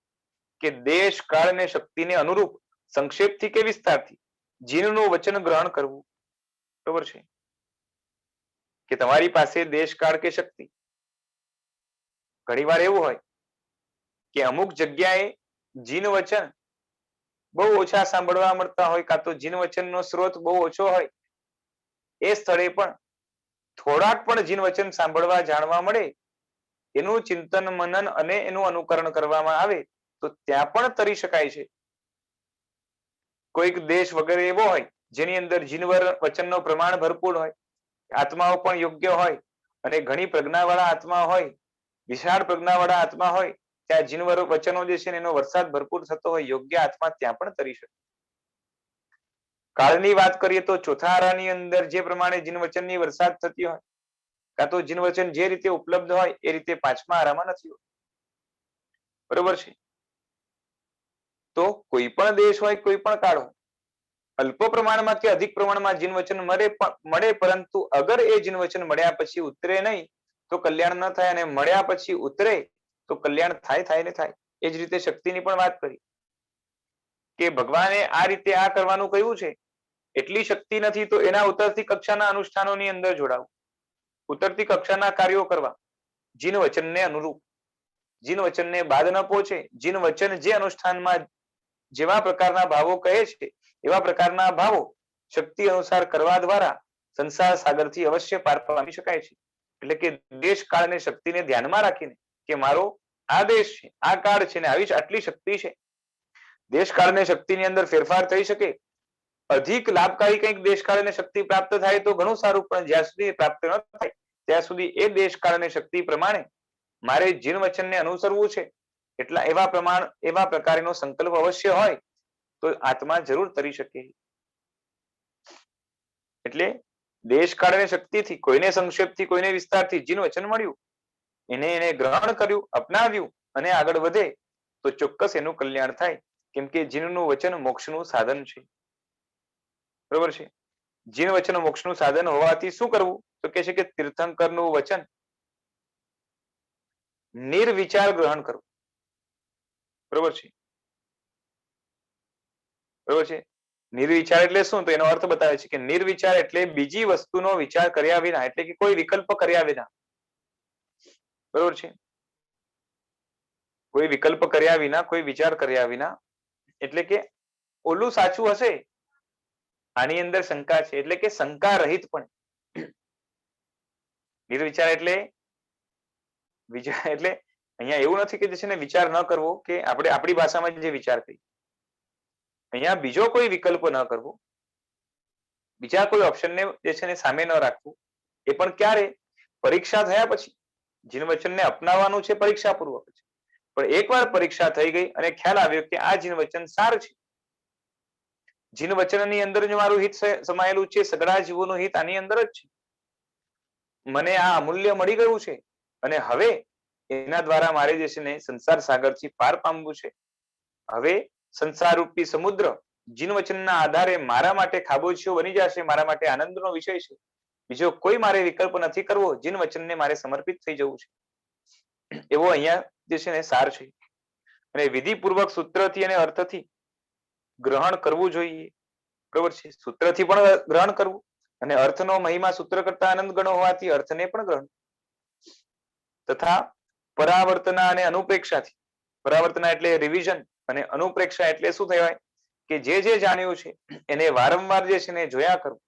કે દેશ કાળ અને શક્તિને અનુરૂપ સંક્ષેપથી કે વિસ્તારથી જીનનું વચન ગ્રહણ કરવું. બરોબર છે કે તમારી પાસે દેશ કાળ કે શક્તિ, ઘણીવાર એવું હોય કે અમુક જગ્યાએ જીન વચન બહુ ઓછા સાંભળવા મળતા હોય, કાં તો જીન વચનનો સ્ત્રોત બહુ ઓછો હોય, એ સ્થળે પણ થોડાક પણ જીન વચન સાંભળવા જાણવા મળે, એનું ચિંતન મનન અને એનું અનુકરણ કરવામાં આવે તો ત્યાં પણ તરી શકાય છે. કોઈક દેશ વગેરે એવો હોય જેની અંદર જીનવર વચનનો પ્રમાણ ભરપૂર હોય, આત્માઓ પણ યોગ્ય હોય અને ઘણી પ્રજ્ઞાવાળા આત્મા હોય, વિશાળ પ્રજ્ઞાવાળા આત્મા હોય, ત્યાં જીનવર વચનો જે છે એનો વરસાદ ભરપૂર થતો હોય, યોગ્ય આત્મા ત્યાં પણ તરી શકે. કાળની વાત કરીએ તો ચોથા આરાની અંદર જે પ્રમાણે જીન વચનની વરસાદ થતી હોય, કાં તો જીન વચન જે રીતે ઉપલબ્ધ હોય એ રીતે પાંચમા આરામાં નથી હોતું. બરોબર છે? તો કોઈ પણ દેશ હોય, કોઈ પણ કાળ હોય, અલ્પ પ્રમાણમાં કે અધિક પ્રમાણમાં જીન વચન મળે, પરંતુ અગર એ જીન વચન મળ્યા પછી ઉતરે નહીં તો કલ્યાણ ન થાય, અને મળ્યા પછી ઉતરે તો કલ્યાણ થાય ને થાય. એ જ રીતે શક્તિની પણ વાત કરી કે ભગવાને આ રીતે આ કરવાનું કહ્યું છે, એટલી શક્તિ નથી તો એના ઉતરતી કક્ષાના અનુષ્ઠાનોની અંદર જોડાવું, ઉતરતી કક્ષાના કાર્યો કરવા જીન વચનને અનુરૂપ. જીન વચનને બાદ ન પહોંચે, જીન વચન જે અનુષ્ઠાનમાં જેવા પ્રકારના ભાવો કહે છે એવા પ્રકારના ભાવો શક્તિ અનુસાર કરવા દ્વારા સંસાર સાગરથી અવશ્ય પાર પામી શકાય છે. એટલે કે દેશ કાળ અને શક્તિને ધ્યાનમાં રાખીને કે મારો આ દેશ છે, આ કાળ છે ને આવી આટલી શક્તિ છે. દેશ કાળ અને શક્તિની અંદર ફેરફાર થઈ શકે, અધિક લાભકારી કંઈક દેશકાળ અને શક્તિ પ્રાપ્ત થાય તો ઘણું સારું, પણ જ્યાં સુધી પ્રાપ્ત ન થાય ત્યાં સુધી એ દેશકાળ અને શક્તિ પ્રમાણે મારે જીન વચનને અનુસરવું છે. એટલા એવા પ્રકારનો સંકલ્પ અવશ્ય હોય તો આત્મા જરૂર તરી શકે. એટલે દેશકાળ અને શક્તિથી કોઈને સંક્ષેપથી, કોઈને વિસ્તારથી જીન વચન મળ્યું, એને ગ્રહણ કર્યું, અપનાવ્યું અને આગળ વધે તો ચોક્કસ એનું કલ્યાણ થાય, કેમ કે જીનનું વચન મોક્ષનું સાધન છે. બરોબર છે? જીન વચન મોક્ષનું સાધન હોવાથી શું કરવું તો કે છે કે તીર્થંકરનું વચન નિર્વિચાર ગ્રહણ કરવું. બરોબર છે? બરોબર છે? નિર્વિચાર એટલે શું? તો એનો અર્થ બતાવે છે કે નિર્વિચાર એટલે બીજી વસ્તુનો વિચાર કર્યા વિના, એટલે કે કોઈ વિકલ્પ કર્યા વિના. બરોબર છે? કોઈ વિકલ્પ કર્યા વિના, કોઈ વિચાર કર્યા વિના, એટલે કે ઓલું સાચું હશે, આની અંદર શંકા છે, એટલે કે શંકા રહિત પણ. નિર્વિચાર એટલે અહીંયા એવું નથી કે જે છે ને વિચાર ન કરવો, કે આપણે આપણી ભાષામાં જે વિચાર કરીએ, અહીંયા બીજો કોઈ વિકલ્પ ન કરવો, બીજા કોઈ ઓપ્શનને જે છે ને સામે ન રાખવું. એ પણ ક્યારે? પરીક્ષા થયા પછી. જીન વચનને અપનાવવાનું છે પરીક્ષા પૂર્વક છે, પણ એકવાર પરીક્ષા થઈ ગઈ અને ખ્યાલ આવ્યો કે આ જીન વચન સાર છે, જીન વચનની અંદર જ મારું હિત સમાયેલું છે, સગળા જીવોનું હિત આની અંદર જ છે, મને આ અમૂલ્ય મળી ગયું છે, અને હવે એના દ્વારા મારે જે છે ને સંસાર સાગરથી પાર પામવું છે. હવે સંસાર રૂપી સમુદ્ર જીન વચનના આધારે મારા માટે ખાબોચિયો બની જશે, મારા માટે આનંદનો વિષય છે. બીજો કોઈ મારે વિકલ્પ નથી કરવો, જીન વચનને મારે સમર્પિત થઈ જવું છે. એવો અહીંયા જે છે ને સાર છે. અને વિધિપૂર્વક સૂત્રથી અને અર્થથી ગ્રહણ કરવું જોઈએ. બરોબર છે. સૂત્રથી પણ ગ્રહણ કરવું અને અર્થનો મહિમા સૂત્ર કરતા આનંદ ગણો હોવાથી અર્થને પણ ગ્રહણ તથા પરાવર્તના અને અનુપ્રેક્ષાથી, પરાવર્તના એટલે રિવિઝન અને અનુપ્રેક્ષા એટલે શું કહેવાય કે જે જાણ્યું છે એને વારંવાર જે છે ને જોયા કરવું,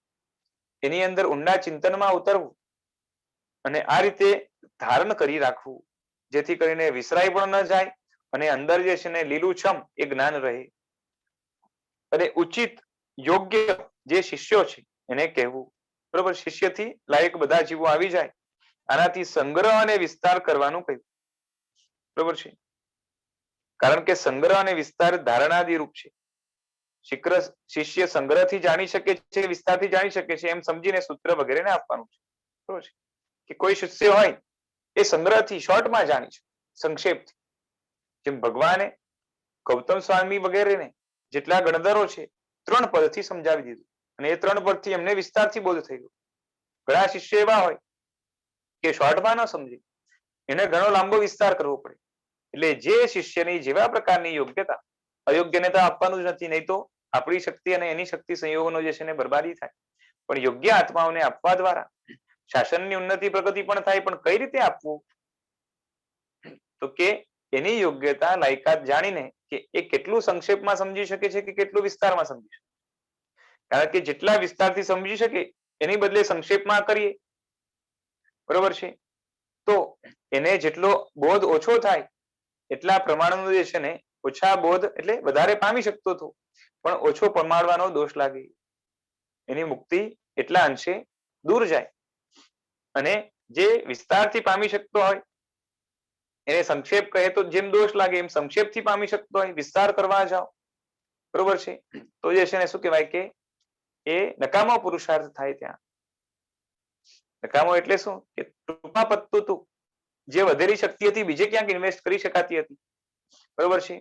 એની અંદર ઊંડા ચિંતનમાં ઉતરવું અને આ રીતે ધારણ કરી રાખવું, જેથી કરીને વિસરાય પણ ન જાય અને અંદર જે છે ને લીલુંછમ એ જ્ઞાન રહે. અને ઉચિત યોગ્ય જે શિષ્યો છે એને કહેવું. બરોબર, શિષ્યથી લાયક બધા જીવો આવી જાય, આનાથી સંગ્રહ અને વિસ્તાર કરવાનું કહ્યું. બરોબર છે, કારણ કે સંગ્રહ અને વિસ્તાર ધારણાદી રૂપ છે. શિષ્ય સંગ્રહથી જાણી શકે છે, વિસ્તારથી જાણી શકે છે એમ સમજીને સૂત્ર વગેરેને આપવાનું છે. બરોબર છે કે કોઈ શિષ્ય હોય એ સંગ્રહથી શોર્ટમાં જાણી છે, સંક્ષેપથી. જેમ ભગવાને ગૌતમ સ્વામી વગેરેને જેટલા ગણધરો છે 3 પદથી સમજાવી દીધું અને એ 3 પદથી એમને વિસ્તારથી બોધ થઈ ગયું. ઘણા શિષ્ય એવા હોય કે શોર્ટમાં ન સમજે, એને ઘણો લાંબો વિસ્તાર કરવો પડે. એટલે જે શિષ્યની જેવા પ્રકારની યોગ્યતા, અયોગ્યને તો આપવાનું જ નથી, નહીં તો આપણી શક્તિ અને એની શક્તિ સંયોગોનો જે છે ને બરબાદી થાય. પણ યોગ્ય આત્માઓને આપવા દ્વારા શાસનની ઉન્નતિ પ્રગતિ પણ થાય. પણ કઈ રીતે આપવું? તો કે એની યોગ્યતા લાયકાત જાણીને કે એ કેટલું સંક્ષેપમાં સમજી શકે છે કે કેટલું વિસ્તારમાં સમજી શકે. કારણ કે જેટલા વિસ્તારથી સમજી શકે એની બદલે સંક્ષેપમાં કરીએ, બરોબર છે, તો એને જેટલો બોધ ઓછો થાય એટલા પ્રમાણનો જે છે ને ઓછા બોધ એટલે વધારે પામી શકતો હતો, પણ ઓછો પમાડવાનો દોષ લાગે, એની મુક્તિ એટલા અંશે દૂર જાય. અને જે વિસ્તારથી પામી શકતો હોય એને સંક્ષેપ કહે તો જેમ દોષ લાગે એમ સંક્ષેપથી પામી શકતો હોય વિસ્તાર કરવા જાઓ, બરોબર છે, તો જે છે ને શું કહેવાય કે એ નકામો પુરુષાર્થ થાય. ત્યાં નકામો એટલે શું કે ટૂંકમાં પતતું હતું, જે વધેલી શક્તિ હતી બીજે ક્યાંક ઇન્વેસ્ટ કરી શકાતી હતી, બરોબર છે,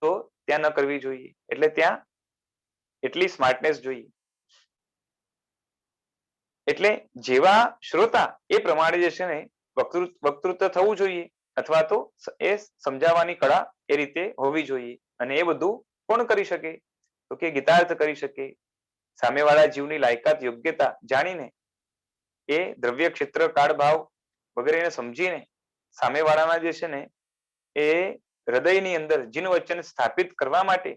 તો ત્યાં ન કરવી જોઈએ. એટલે ત્યાં એટલી સ્માર્ટનેસ જોઈએ. એટલે જેવા શ્રોતા એ પ્રમાણે જે છે ને વક્તૃત્વ થવું જોઈએ, અથવા તો એ સમજાવવાની કળા એ રીતે હોવી જોઈએ. અને એ બધું કોણ કરી શકે? તો કે ગીતાર્થ કરી શકે. સામેવાળા જીવની લાયકાત યોગ્યતા જાણીને એ દ્રવ્ય ક્ષેત્ર કાળ ભાવ વગેરેને સમજીને સામેવાળાના જે છે ને એ હૃદયની અંદર જીન વચન સ્થાપિત કરવા માટે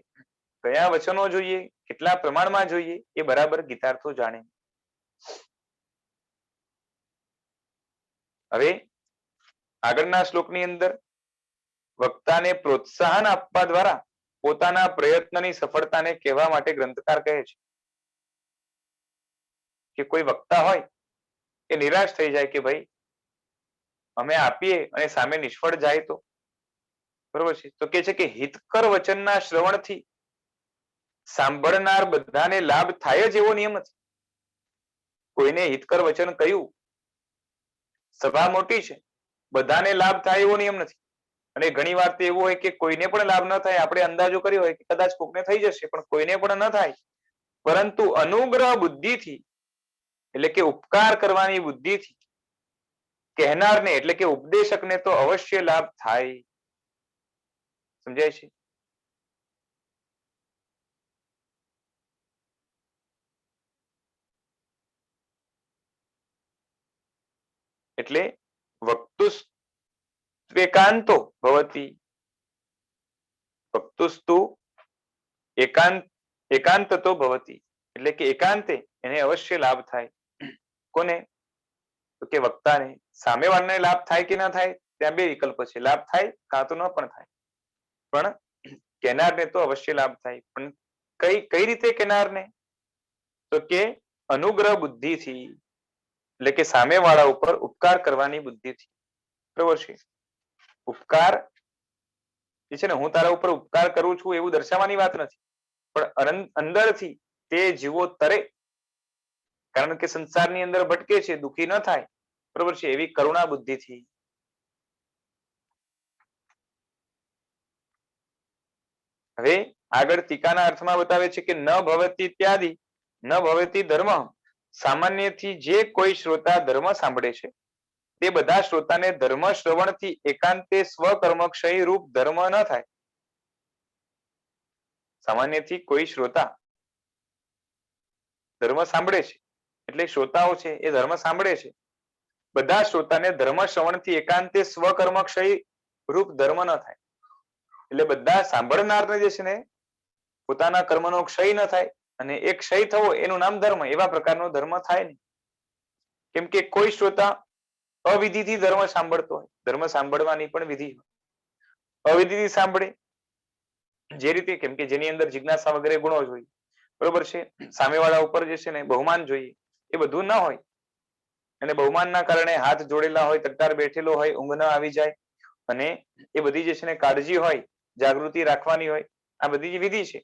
કયા વચનો જોઈએ, કેટલા પ્રમાણમાં જોઈએ, એ બરાબર ગીતાર્થો જાણે. હવે આગળના શ્લોકની અંદર વક્તાને પ્રોત્સાહન આપવા દ્વારા પોતાના પ્રયત્નની સફળતાને કહેવા માટે ગ્રંથકાર કહે છે કે કોઈ વક્તા હોય એ નિરાશ થઈ જાય કે ભાઈ અમે આપીએ અને સામે નિષ્ફળ જાય તો, બરોબર છે, તો કે છે કે હિતકર વચનના શ્રવણથી સાંભળનાર બધાને લાભ થાય જ એવો નિયમ નથી. કોઈને હિતકર વચન કહ્યું, સભા મોટી છે, બધાને લાભ થાય એવો નિયમ નથી. અને ઘણી વાર તો એવું હોય કે કોઈને પણ લાભ ન થાય, આપણે અંદાજો કર્યો હોય કે કદાચ કોકને થઈ જશે, પણ કોઈને પણ ન થાય. પરંતુ અનુગ્રહ બુદ્ધિથી એટલે કે ઉપકાર કરવાની બુદ્ધિથી કહેનારને એટલે કે ઉપદેશકને તો અવશ્ય લાભ થાય. સમજાય છે? એટલે વક્તુસ્ત્વેકાંતો ભવતી, વક્તુસ્તુ એકાંતતો ભવતી, એટલે કે એકાંતે એને અવશ્ય લાભ થાય. કોને? તો કે વક્તાને. સામેવાળાને લાભ થાય કે ના થાય ત્યાં બે વિકલ્પ છે, લાભ થાય કાં તો ન પણ થાય, પણ કહેનારને તો અવશ્ય લાભ થાય. પણ કઈ રીતે કહેનારને? તો કે અનુગ્રહ બુદ્ધિથી, એટલે કે સામેવાળા ઉપર ઉપકાર કરવાની બુદ્ધિથી, બરોબર છે. ઉપકાર જે છે ને હું તારા ઉપર ઉપકાર કરું છું એવું દર્શાવવાની વાત નથી, પણ અંદરથી તે જીવો તરે, કારણ કે સંસારની અંદર ભટકે છે, દુઃખી ન થાય, બરોબર છે, એવી કરુણા બુદ્ધિથી. હવે આગળ ટીકાના અર્થમાં બતાવે છે કે ન ભવતી ઇત્યાદિ ન ભવતી ધર્મ, સામાન્યથી જે કોઈ શ્રોતા ધર્મ સાંભળે છે તે બધા શ્રોતાને ધર્મ શ્રવણથી એકાંતે સ્વકર્મક્ષય રૂપ ધર્મ ન થાય. સામાન્યથી કોઈ શ્રોતા ધર્મ સાંભળે છે એટલે શ્રોતાઓ છે એ ધર્મ સાંભળે છે. બધા શ્રોતાને ધર્મ શ્રવણથી એકાંતે સ્વકર્મક્ષય રૂપ ધર્મ ન થાય. એટલે બધા સાંભળનારને જે છે ને પોતાના કર્મનો ક્ષય ન થાય અને એ ક્ષય થવો એનું નામ ધર્મ, એવા પ્રકારનો ધર્મ થાય નહીં. કેમ કે કોઈ શ્રોતા અવિધિથી ધર્મ સાંભળતો હોય, ધર્મ સાંભળવાની પણ વિધિ હોય. અવિધિથી સાંભળે જે રીતે, કેમ કે જેની અંદર જિજ્ઞાસા વગેરે ગુણો જોઈએ, બરોબર છે, સામેવાળા ઉપર જે છે ને બહુમાન જોઈએ, એ બધું ના હોય અને બહુમાનના કારણે હાથ જોડેલા હોય, તટકાર બેઠેલો હોય, ઊંઘ ન આવી જાય અને એ બધી જે છે ને કાળજી હોય, જાગૃતિ રાખવાની હોય, આ બધી જે વિધિ છે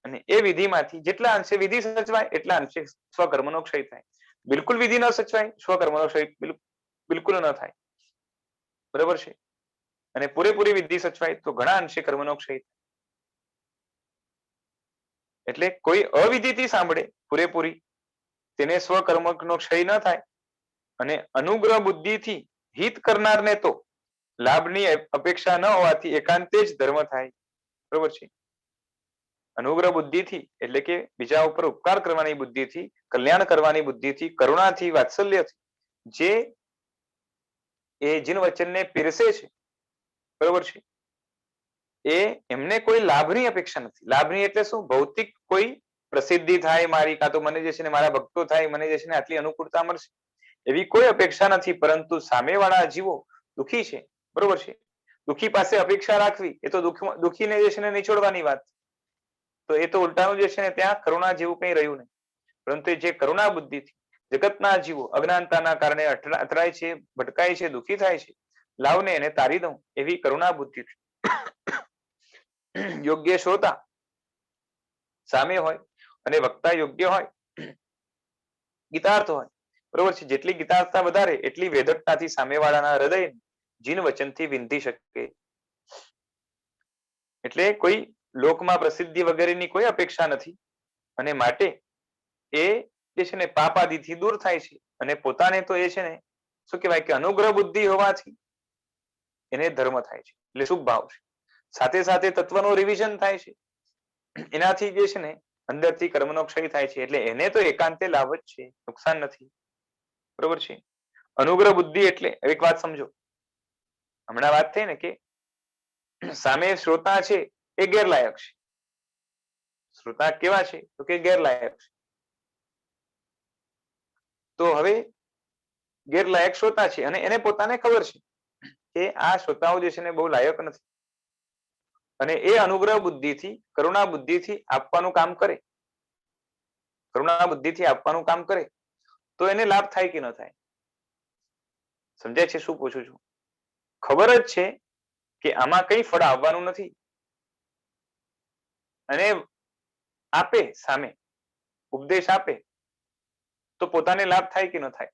અને એ વિધિમાંથી જેટલા અંશે વિધિ સચવાય એટલા અંશે સ્વકર્મનો ક્ષય થાય. બિલકુલ વિધિ ન સચવાય, સ્વકર્મનો ક્ષય બિલકુલ ન થાય, બરાબર છે. અને પૂરેપૂરી વિધિ સચવાય તો ઘણા અંશે કર્મનો ક્ષય થાય. એટલે કોઈ અવિધિથી સાંભળે પૂરેપૂરી, તેને સ્વકર્મનો ક્ષય ન થાય અને અનુગ્રહ બુદ્ધિથી હિત કરનારને તો લાભની અપેક્ષા ન હોવાથી એકાંતે જ ધર્મ થાય, બરોબર છે. અનુગ્રહ બુદ્ધિથી એટલે કે બીજા ઉપર ઉપકાર કરવાની બુદ્ધિથી, કલ્યાણ કરવાની બુદ્ધિથી, કરુણાથી, વાત્સલ્યથી જે એ જીન વચનને પીરસે છે, બરોબર છે, એ એમને કોઈ લાભની અપેક્ષા નથી. લાભની એટલે શું? ભૌતિક કોઈ પ્રસિદ્ધિ થાય મારી, કાં તો મને જે છે ને મારા ભક્તો થાય, મને જે છે ને આટલી અનુકૂળતા મળશે, એવી કોઈ અપેક્ષા નથી. પરંતુ સામેવાળા જીવો દુઃખી છે, બરોબર છે, દુઃખી પાસે અપેક્ષા રાખવી એ તો દુઃખીને જે છે ને નિચોડવાની વાત. તો એ તો ઉલટાનું જે છે ને ત્યાં કરુણા જેવું કંઈ રહ્યું નહીં. પરંતુ જે કરુણા બુદ્ધિથી જગતના જીવો અજ્ઞાનતાના કારણે અથડાય છે, ભટકાય છે, દુઃખી થાય છે, લાવને એને તારી દઉં એવી કરુણા બુદ્ધિથી યોગ્ય શ્રોતા સામે હોય અને વક્તા યોગ્ય હોય, ગીતાર્થ હોય, બરોબર છે. જેટલી ગીતાર્થતા વધારે એટલી વેદકતાથી સામેવાળાના હૃદય જીન વચનથી વિંધી શકે. એટલે કોઈ લોકમાં પ્રસિદ્ધિ વગેરેની કોઈ અપેક્ષા નથી અને માટે એ જે છે ને પાપાદિથી દૂર થાય છે અને પોતાને તો એ છે ને શું કહેવાય કે અનુગ્રહ બુદ્ધિ હોવાથી એને ધર્મ થાય છે, એટલે શુભ ભાવ છે. સાથે સાથે તત્વનું રિવિઝન થાય છે, એનાથી જે છે ને અંદરથી કર્મનો ક્ષય થાય છે. એટલે એને તો એકાંતે લાભ જ છે, નુકસાન નથી, બરોબર છે. અનુગ્રહ બુદ્ધિ એટલે એક વાત સમજો, હમણાં વાત થઈ ને કે સામે શ્રોતા છે એ ગેરલાયક છે. શ્રોતા કેવા છે તો કે ગેરલાયક છે. તો હવે ગેરલાયક શ્રોતા છે અને એને પોતાને ખબર છે કે આ શ્રોતાઓ જે છે ને બહુ લાયક નથી અને એ અનુગ્રહ બુદ્ધિથી, કરુણા બુદ્ધિથી આપવાનું કામ કરે, કરુણા બુદ્ધિથી આપવાનું કામ કરે તો એને લાભ થાય કે ન થાય? સમજાય છે શું પૂછું છું? ખબર જ છે કે આમાં કઈ ફળ આવવાનું નથી અને આપે સામે ઉપદેશ આપે તો પોતાને લાભ થાય કે ન થાય?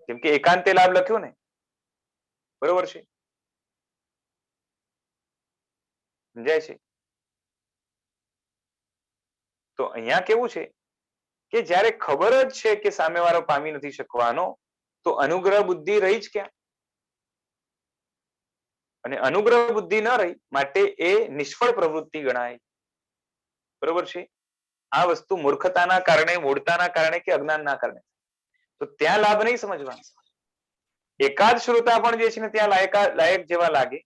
કેમ કે એકાંતે લાભ લખ્યો ને, બરોબર છે, સમજાય છે? તો અહીંયા કેવું છે કે જ્યારે ખબર જ છે કે સામેવાળો પામી નથી શકવાનો તો અનુગ્રહ બુદ્ધિ રહી જ ક્યાં? અને અનુગ્રહ બુદ્ધિ ન રહી માટે એ નિષ્ફળ પ્રવૃત્તિ ગણાય, બરોબર છે. આ વસ્તુ મૂર્ખતાના કારણે, મૂઢતાના કારણે કે અજ્ઞાનના કારણે, તો ત્યાં લાભ નહીં સમજવાનો. એકાદ શ્રોતા પણ જે છે ને ત્યાં લાયક જેવા લાગે,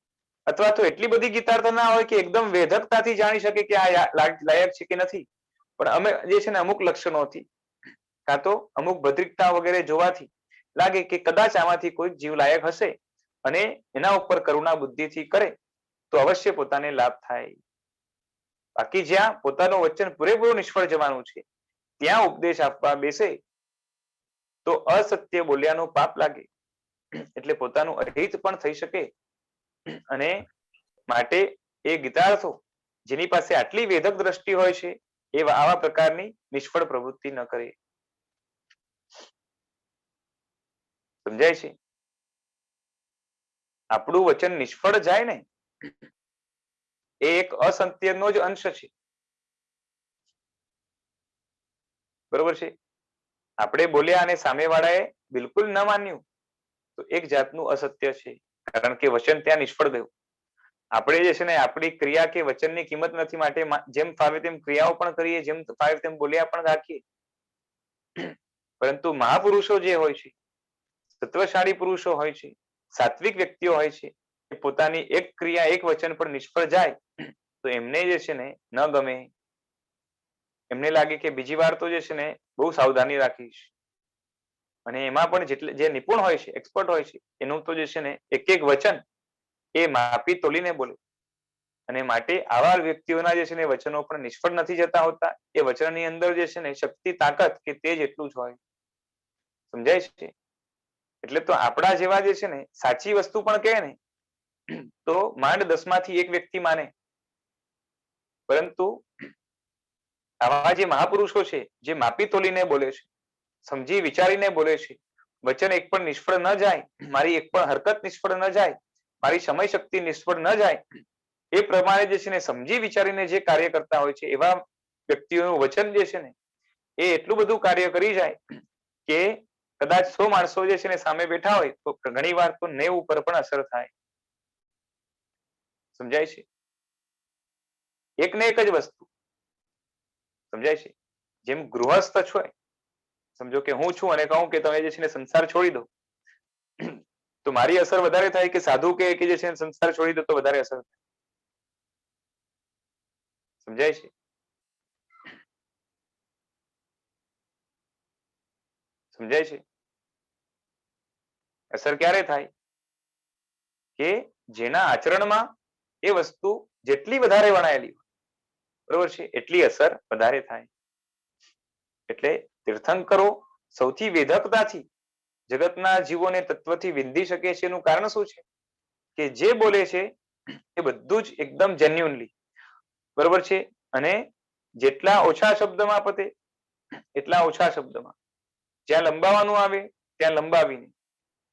અથવા તો એટલી બધી ગીતાર્થ ના હોય કે એકદમ વેધકતાથી જાણી શકે કે આ લાયક છે કે નથી, પણ અમે જે છે ને અમુક લક્ષણોથી કાં તો અમુક ભદ્રિકતા વગેરે જોવાથી લાગે કે કદાચ આમાંથી કોઈ જીવ લાયક હશે અને એના ઉપર કરુણા બુદ્ધિથી કરે તો અવશ્ય પોતાને લાભ થાય. બાકી જ્યાં પોતાનું વચન પૂરેપૂરું નિષ્ફળ જવાનું છે ત્યાં ઉપદેશ આપવા બેસે તો અસત્ય બોલ્યાનું પાપ લાગે, એટલે પોતાનું અહિત પણ થઈ શકે અને માટે એ ગીતાર્થો જેની પાસે આટલી વેધક દ્રષ્ટિ હોય છે એ આવા પ્રકારની નિષ્ફળ પ્રવૃત્તિ ન કરે. સમજાય છે? આપણું વચન નિષ્ફળ જાય ને એ એક અસત્યનો જ અંશ છે, બરોબર છે. આપણે બોલ્યા અને સામેવાળાએ બિલકુલ ન માન્યું તો એક જાતનું અસત્ય છે, કારણ કે વચન ત્યાં નિષ્ફળ ગયું. આપણે જે છે ને આપણી ક્રિયા કે વચનની કિંમત નથી, માટે જેમ ફાવે તેમ ક્રિયાઓ પણ કરીએ, જેમ ફાવે તેમ બોલ્યા પણ રાખીએ. પરંતુ મહાપુરુષો જે હોય છે, તત્વશાળી પુરુષો હોય છે, સાત્વિક વ્યક્તિઓ હોય છે, એ પોતાની એક ક્રિયા એક વચન પણ નિષ્ફળ જાય તો એમને જે છે ને ન ગમે. એમને લાગે કે બીજી વાર તો જે છે ને બહુ સાવધાની રાખીશ. અને એમાં પણ જે નિપુણ હોય છે, એક્સપર્ટ હોય છે, એનું તો જે છે ને એક એક વચન એ માપી તોલીને બોલે. અને માટે આવા વ્યક્તિઓના જે છે ને વચનો પણ નિષ્ફળ નથી જતા હોતા. એ વચનની અંદર જે છે ને શક્તિ, તાકાત કે તેજ એટલું જ હોય. સમજાય છે? એટલે તો આપણા જેવા જે છે ને સાચી વસ્તુ પણ કહે ને તો માંડ 10 માંથી એક વ્યક્તિ માને. પરંતુ આવા જે મહાપુરુષો છે, જે માપી તોલીને બોલે છે, સમજી વિચારીને બોલે છે, વચન એક પણ નિષ્ફળ ન જાય, મારી એક પણ હરકત નિષ્ફળ ન જાય, મારી સમય શક્તિ નિષ્ફળ ન જાય, એ પ્રમાણે જે છે ને સમજી વિચારીને જે કાર્ય કરતા હોય છે, એવા વ્યક્તિઓનું વચન જે છે ને એ એટલું બધું કાર્ય કરી જાય કે કદાચ 100 માણસો જે છે ને સામે બેઠા હોય તો ઘણી વાર તો 90 ઉપર પણ અસર થાય. સમજાય છે? એક ને એક જ વસ્તુ. સમજાય છે? જેમ ગૃહસ્થ છો, સમજો કે હું છું અને કહું કે તમે જે છે ને સંસાર છોડી દો, તો મારી અસર વધારે થાય કે સાધુ કે જે છે સંસાર છોડી દો તો વધારે અસર થાય? સમજાય છે? સમજાય છે? અસર ક્યારે થાય? કે જેના આચરણમાં એ વસ્તુ જેટલી વધારે વણાયેલી હોય, બરોબર છે, એટલી અસર વધારે થાય. એટલે તીર્થંકરો સૌથી વેધકતાથી જગતના જીવોને તત્વથી વિંધી શકે છે. એનું કારણ શું છે? કે જે બોલે છે એ બધું જ એકદમ જેન્યુઅનલી, બરોબર છે, અને જેટલા ઓછા શબ્દમાં પતે એટલા ઓછા શબ્દમાં, જ્યાં લંબાવવાનું આવે ત્યાં લંબાવીને,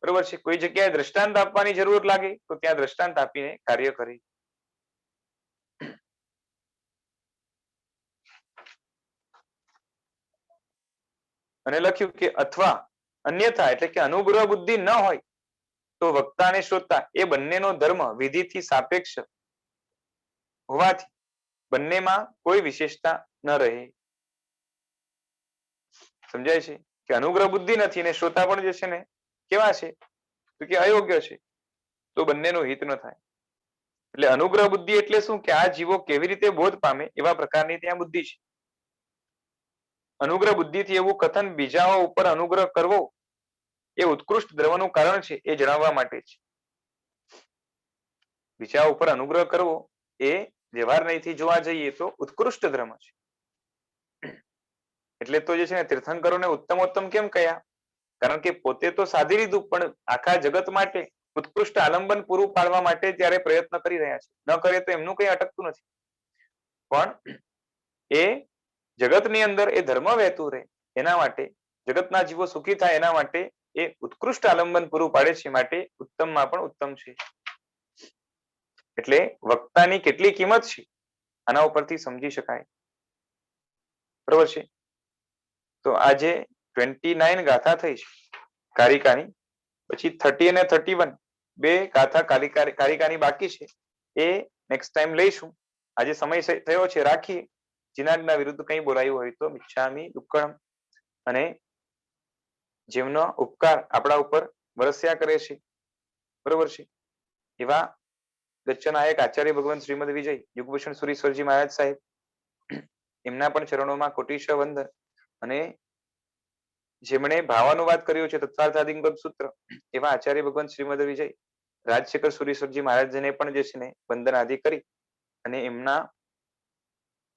બરોબર છે, કોઈ જગ્યાએ દ્રષ્ટાંત આપવાની જરૂર લાગે તો ત્યાં દ્રષ્ટાંત આપીને કાર્ય કરે. અને લખ્યું કે અથવા અન્યથા એટલે કે અનુગ્રહ બુદ્ધિ ન હોય તો વક્તા અને શ્રોતા એ બંનેનો ધર્મ વિધિથી સાપેક્ષ હોવાથી બંનેમાં કોઈ વિશેષતા ન રહે. સમજાય છે? કે અનુગ્રહ બુદ્ધિ નથી અને શ્રોતા પણ જે છે ને કેવા છે તો કે અયોગ્ય છે, તો બંનેનું હિત ન થાય. એટલે અનુગ્રહ બુદ્ધિ એટલે શું? કે આ જીવો કેવી રીતે બોધ પામે એવા પ્રકારની ત્યાં બુદ્ધિ છે. અનુગ્રહ બુદ્ધિથી એવું કથન બીજાઓ ઉપર અનુગ્રહ કરવો એ ઉત્કૃષ્ટ ધર્મનું કારણ છે એ જણાવવા માટે છે. બીજા ઉપર અનુગ્રહ કરવો એ વ્યવહાર નહીંથી જોવા જઈએ તો ઉત્કૃષ્ટ ધર્મ છે. એટલે તો જે છે ને તીર્થંકરોને ઉત્તમોત્તમ કેમ કહ્યા? કારણ કે પોતે તો સાધી લીધું, પણ આખા જગત માટે ઉત્કૃષ્ટ આલંબન પૂરું પાડવા માટે ત્યારે પ્રયત્ન કરી રહ્યા છે. ન કરે તો એમનું કંઈ અટકતું નથી. પણ એ જગતની અંદર એ ધર્મ વહેતું રહે એના માટે, જગતના જીવો સુખી થાય એના માટે એ ઉત્કૃષ્ટ આલંબન પૂરું પાડે છે. માટે ઉત્તમમાં પણ ઉત્તમ છે. એટલે વક્તાની કેટલી કિંમત છે આના ઉપરથી સમજી શકાય. બરોબર છે? તો આજે 29 ગાથા થઈ છે કારિકાની. પછી 30 અને 31 બે ગાથા કારિકાની બાકી છે. એ નેક્સ્ટ ટાઈમ લઈશું. આજે સમય થયો છે, રાખીએ. જીનાજ્ઞા વિરુદ્ધ કંઈ બોલાયું હોય તો મિચ્છામિ દુક્કડમ. અને જેમનો ઉપકાર આપણા ઉપર વરસ્યા કરે છે, બરોબર છે, એવા દચ્ચનાયક આચાર્ય ભગવાન શ્રીમદ વિજય યુગભૂષણ સુરીશ્વરજી મહારાજ સાહેબ, એમના પણ ચરણોમાં કોટીશ વંદન. અને જેમણે ભાવાનુવાદ કર્યો છે તત્વાર્થાધિગમ સૂત્ર, એવા આચાર્ય ભગવાન શ્રીમદ વિજય રાજશેખર સુરીશ્વરજી મહારાજને પણ જે છે ને વંદન આદિ કરી અને એમના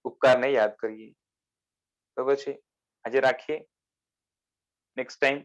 ઉપકારને યાદ કરીએ. બરોબર છે? આજે રાખીએ. Next time